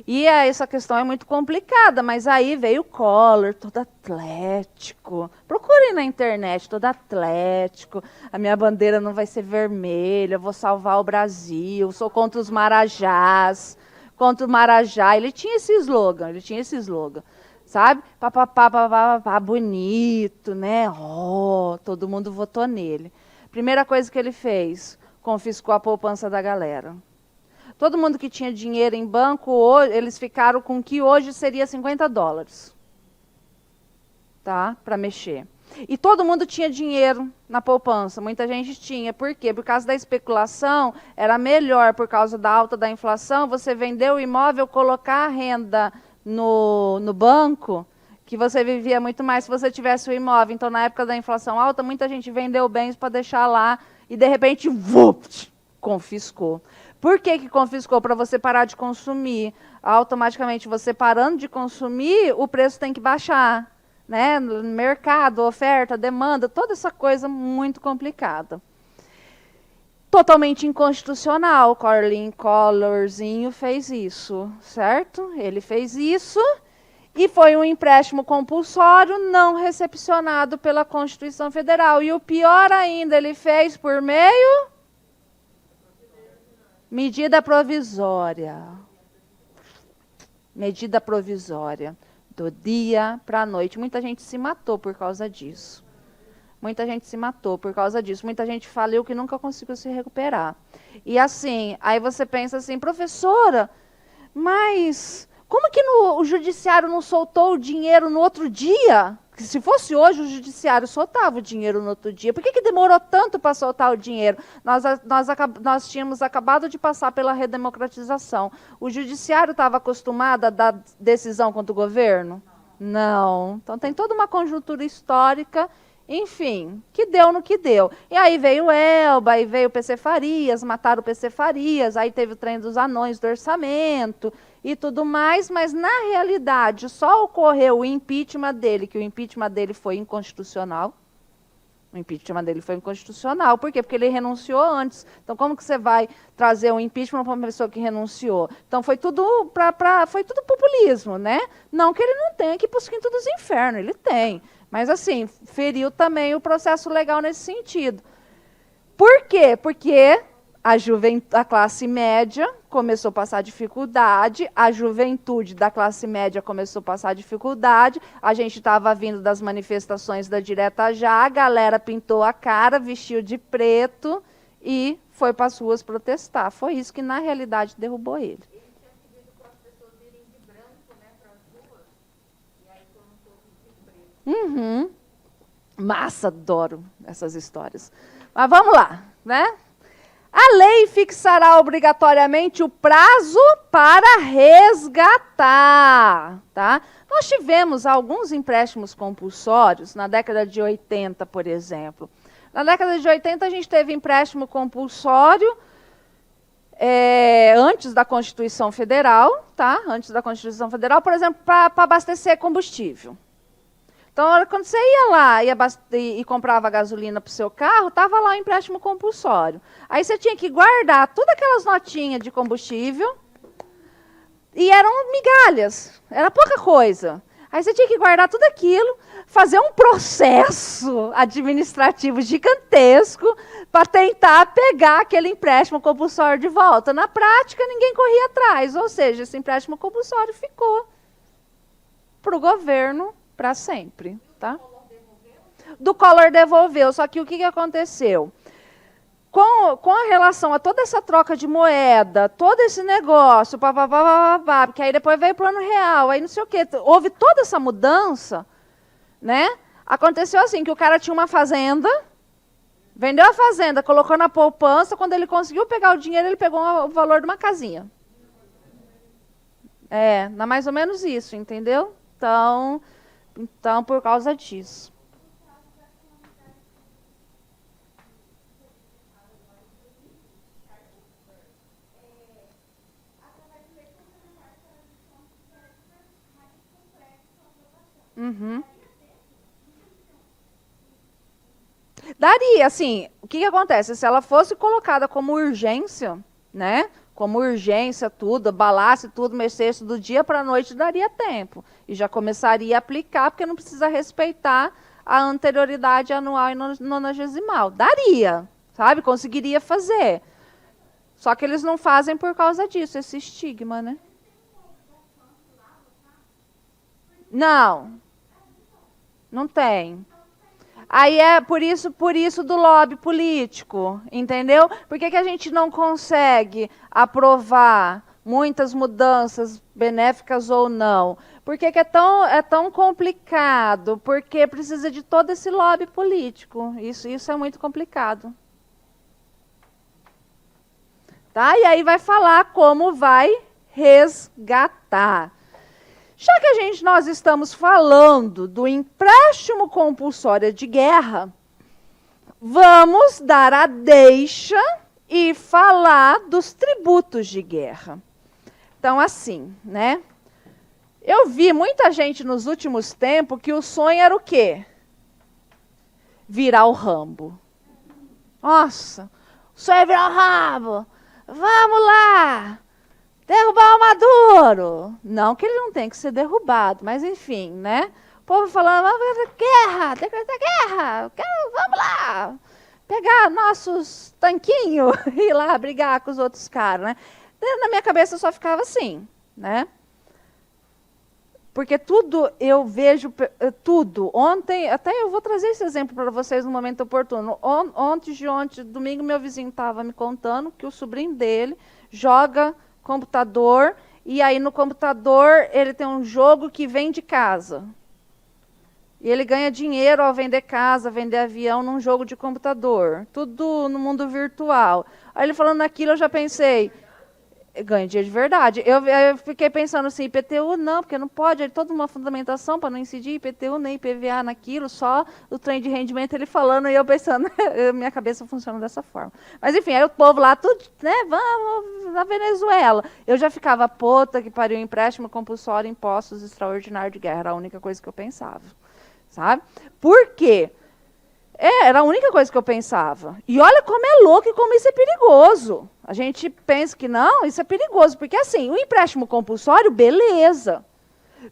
E essa questão é muito complicada, mas aí veio o Collor, todo atlético. Procurem na internet, todo atlético. A minha bandeira não vai ser vermelha, eu vou salvar o Brasil, sou contra os marajás, contra o Marajá. Ele tinha esse slogan, sabe? Papapá, bonito, né? Oh, todo mundo votou nele. Primeira coisa que ele fez, confiscou a poupança da galera. Todo mundo que tinha dinheiro em banco, eles ficaram com o que hoje seria $50. Tá? Para mexer. E todo mundo tinha dinheiro na poupança. Muita gente tinha. Por quê? Por causa da especulação, era melhor, por causa da alta da inflação, você vender o imóvel, colocar a renda no banco, que você vivia muito mais se você tivesse o imóvel. Então, na época da inflação alta, muita gente vendeu bens para deixar lá e, de repente, confiscou. Por que confiscou? Para você parar de consumir. Automaticamente, você parando de consumir, o preço tem que baixar. Né? Mercado, oferta, demanda, toda essa coisa muito complicada. Totalmente inconstitucional. Collorzinho fez isso, certo? Ele fez isso e foi um empréstimo compulsório não recepcionado pela Constituição Federal. E o pior ainda, ele fez por meio... medida provisória. Medida provisória. Do dia para a noite. Muita gente se matou por causa disso. Muita gente se matou por causa disso. Muita gente faliu que nunca conseguiu se recuperar. E assim, aí você pensa assim, professora, mas como que o judiciário não soltou o dinheiro no outro dia? Se fosse hoje, o judiciário soltava o dinheiro no outro dia. Por que demorou tanto para soltar o dinheiro? Nós tínhamos acabado de passar pela redemocratização. O judiciário estava acostumado a dar decisão contra o governo? Não. Então, tem toda uma conjuntura histórica Enfim, que deu no que deu. E aí veio o Elba, aí veio o PC Farias, mataram o PC Farias, aí teve o trem dos anões do orçamento e tudo mais, mas na realidade só ocorreu o impeachment dele, que o impeachment dele foi inconstitucional. O impeachment dele foi inconstitucional. Por quê? Porque ele renunciou antes. Então, como que você vai trazer um impeachment para uma pessoa que renunciou? Então, foi tudo foi tudo populismo, né? Não que ele não tenha que ir para os quintos dos infernos, ele tem. Mas, assim, feriu também o processo legal nesse sentido. Por quê? Porque a classe média começou a passar dificuldade, a juventude da classe média começou a passar dificuldade, a gente estava vindo das manifestações da Direta Já, a galera pintou a cara, vestiu de preto e foi para as ruas protestar. Foi isso que, na realidade, derrubou ele. Uhum. Massa, adoro essas histórias. Mas vamos lá, né? A lei fixará obrigatoriamente o prazo para resgatar, tá? Nós tivemos alguns empréstimos compulsórios na década de 80, por exemplo. Na década de 80 a gente teve empréstimo compulsório antes da Constituição Federal, tá? Antes da Constituição Federal, por exemplo, para abastecer combustível. Então, quando você ia lá e comprava gasolina para o seu carro, estava lá o empréstimo compulsório. Aí você tinha que guardar todas aquelas notinhas de combustível, e eram migalhas, era pouca coisa. Aí você tinha que guardar tudo aquilo, fazer um processo administrativo gigantesco para tentar pegar aquele empréstimo compulsório de volta. Na prática, ninguém corria atrás, ou seja, esse empréstimo compulsório ficou para o governo para sempre, tá? Do Collor devolveu, só que o que aconteceu? Com a relação a toda essa troca de moeda, todo esse negócio, porque aí depois veio o Plano Real, aí não sei o quê, houve toda essa mudança, né? Aconteceu assim, que o cara tinha uma fazenda, vendeu a fazenda, colocou na poupança, quando ele conseguiu pegar o dinheiro, ele pegou o valor de uma casinha. Mais ou menos isso, entendeu? Então, por causa disso. Uhum. Daria, assim, o que acontece? Se ela fosse colocada como urgência, né? Como urgência, tudo, abalasse tudo, mexesse do dia para a noite, daria tempo. E já começaria a aplicar, porque não precisa respeitar a anterioridade anual e nonagesimal. Daria, sabe? Conseguiria fazer. Só que eles não fazem por causa disso, esse estigma, né? Não, não tem. Aí é por isso do lobby político, entendeu? Por que a gente não consegue aprovar muitas mudanças, benéficas ou não? Por que é tão complicado? Porque precisa de todo esse lobby político. Isso é muito complicado. Tá? E aí vai falar como vai resgatar. Já que nós estamos falando do empréstimo compulsório de guerra, vamos dar a deixa e falar dos tributos de guerra. Então, assim, né? Eu vi muita gente nos últimos tempos que o sonho era o quê? Virar o Rambo. Nossa, o sonho é virar o Rambo. Vamos lá! Derrubar o Maduro. Não que ele não tem que ser derrubado, mas enfim, né? O povo falando, guerra, decretar guerra, vamos lá. Pegar nossos tanquinhos e ir lá brigar com os outros caras, né? Na minha cabeça só ficava assim, né? Porque tudo, eu vejo, tudo. Ontem, até eu vou trazer esse exemplo para vocês no momento oportuno. Ontem, domingo, meu vizinho estava me contando que o sobrinho dele joga computador, e aí no computador ele tem um jogo que vende casa. E ele ganha dinheiro ao vender casa, vender avião num jogo de computador. Tudo no mundo virtual. Aí ele falando aquilo, eu já pensei, Ganho dinheiro de verdade. Eu fiquei pensando assim, IPTU não, porque não pode, é toda uma fundamentação para não incidir IPTU nem IPVA naquilo, só o trem de rendimento ele falando e eu pensando, minha cabeça funciona dessa forma. Mas enfim, aí o povo lá, tudo, né, vamos na Venezuela. Eu já ficava, puta que pariu, empréstimo compulsório, impostos extraordinários de guerra, era a única coisa que eu pensava, sabe? Por quê? Era a única coisa que eu pensava. E olha como é louco e como isso é perigoso. A gente pensa que não, isso é perigoso. Porque assim, o empréstimo compulsório, beleza.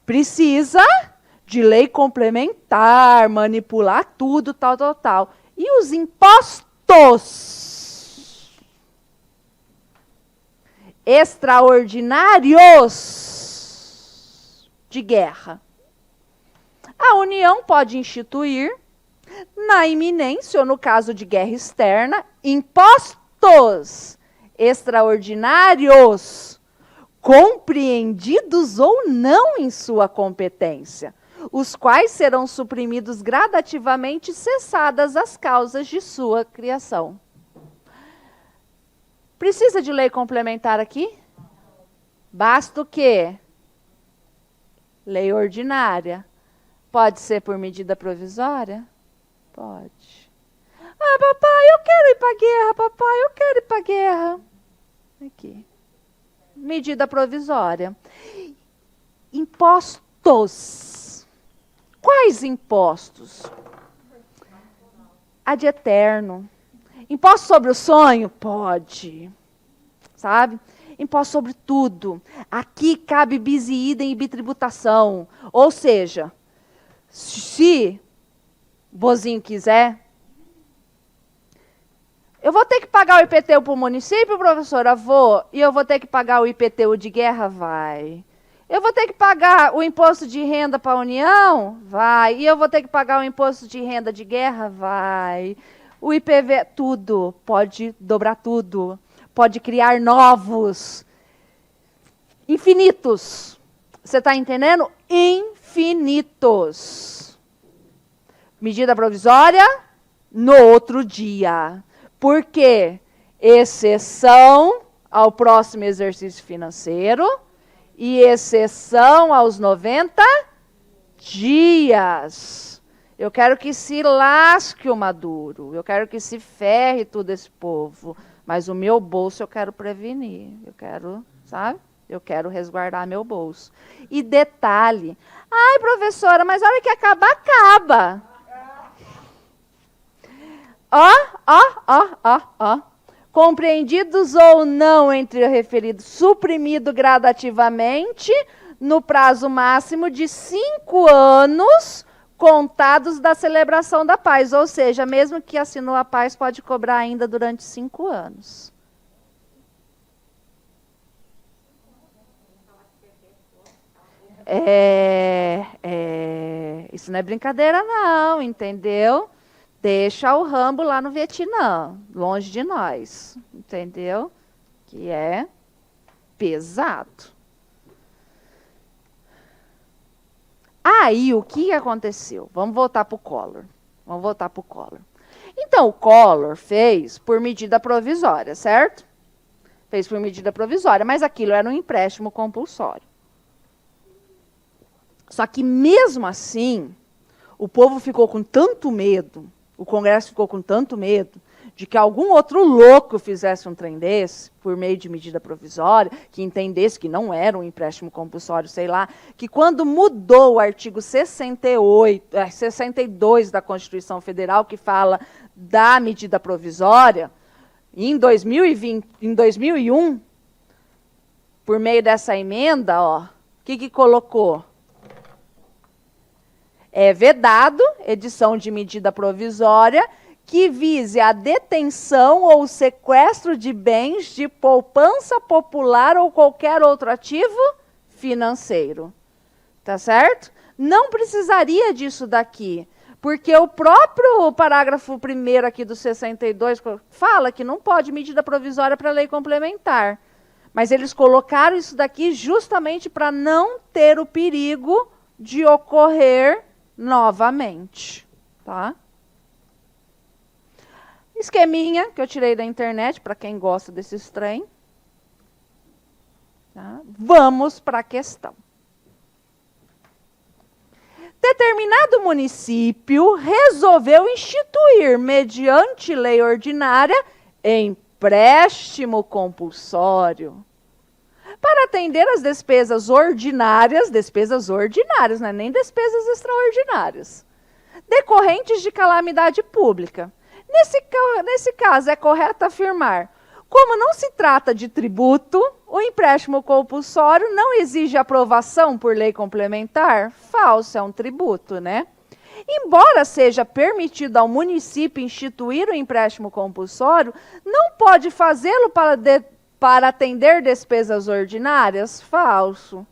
Precisa de lei complementar, manipular tudo, tal, tal, tal. E os impostos extraordinários de guerra. A União pode instituir, na iminência, ou no caso de guerra externa, impostos extraordinários, compreendidos ou não em sua competência, os quais serão suprimidos gradativamente, cessadas as causas de sua criação. Precisa de lei complementar aqui? Basta o quê? Lei ordinária. Pode ser por medida provisória? Pode. Ah, papai, eu quero ir para a guerra, papai, eu quero ir para a guerra. Aqui. Medida provisória. Impostos. Quais impostos? Ad eterno. Imposto sobre o sonho? Pode. Sabe? Imposto sobre tudo. Aqui cabe bis e idem e bitributação. Ou seja, se Bozinho quiser, eu vou ter que pagar o IPTU para o município, professora? Vou. E eu vou ter que pagar o IPTU de guerra? Vai. Eu vou ter que pagar o imposto de renda para a União? Vai. E eu vou ter que pagar o imposto de renda de guerra? Vai. O IPV, tudo. Pode dobrar tudo. Pode criar novos. Infinitos. Você está entendendo? Infinitos. Medida provisória no outro dia. Por quê? Exceção ao próximo exercício financeiro e exceção aos 90 dias. Eu quero que se lasque o Maduro. Eu quero que se ferre todo esse povo. Mas o meu bolso eu quero prevenir. Eu quero, sabe? Eu quero resguardar meu bolso. E detalhe. Ai, professora, mas a hora que acabar, acaba. Ó. Compreendidos ou não entre o referido, suprimido gradativamente, no prazo máximo de 5 anos, contados da celebração da paz. Ou seja, mesmo que assinou a paz, pode cobrar ainda durante 5 anos. Isso não é brincadeira não, entendeu? Deixa o Rambo lá no Vietnã, longe de nós, entendeu? Que é pesado. Aí, o que aconteceu? Vamos voltar para o Collor. Então, o Collor fez por medida provisória, certo? Fez por medida provisória, mas aquilo era um empréstimo compulsório. Só que, mesmo assim, o povo ficou com tanto medo, o Congresso ficou com tanto medo de que algum outro louco fizesse um trem desse, por meio de medida provisória, que entendesse que não era um empréstimo compulsório, sei lá, que quando mudou o artigo 62 da Constituição Federal, que fala da medida provisória, em 2001, por meio dessa emenda, o que colocou? É vedado, edição de medida provisória, que vise a detenção ou sequestro de bens de poupança popular ou qualquer outro ativo financeiro. Tá certo? Não precisaria disso daqui, porque o próprio parágrafo 1º aqui do 62 fala que não pode medida provisória para lei complementar. Mas eles colocaram isso daqui justamente para não ter o perigo de ocorrer novamente, tá? Esqueminha que eu tirei da internet, para quem gosta desse trem. Tá? Vamos para a questão. Determinado município resolveu instituir, mediante lei ordinária, empréstimo compulsório para atender às despesas ordinárias, né? Nem despesas extraordinárias, decorrentes de calamidade pública. Nesse caso, é correto afirmar: como não se trata de tributo, o empréstimo compulsório não exige aprovação por lei complementar? Falso, é um tributo, né? Embora seja permitido ao município instituir o empréstimo compulsório, não pode fazê-lo para atender despesas ordinárias? Falso.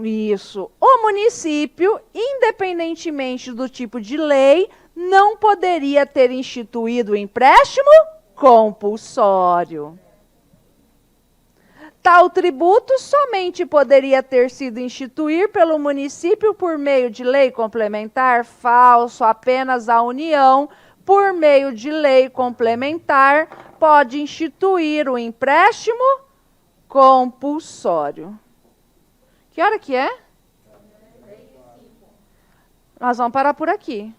Isso. O município, independentemente do tipo de lei, não poderia ter instituído o empréstimo compulsório. Tal tributo somente poderia ter sido instituído pelo município por meio de lei complementar? Falso. Apenas a União, por meio de lei complementar, pode instituir o empréstimo compulsório. Que hora que é? Nós vamos parar por aqui.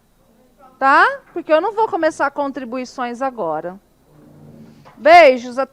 Tá? Porque eu não vou começar contribuições agora. Beijos.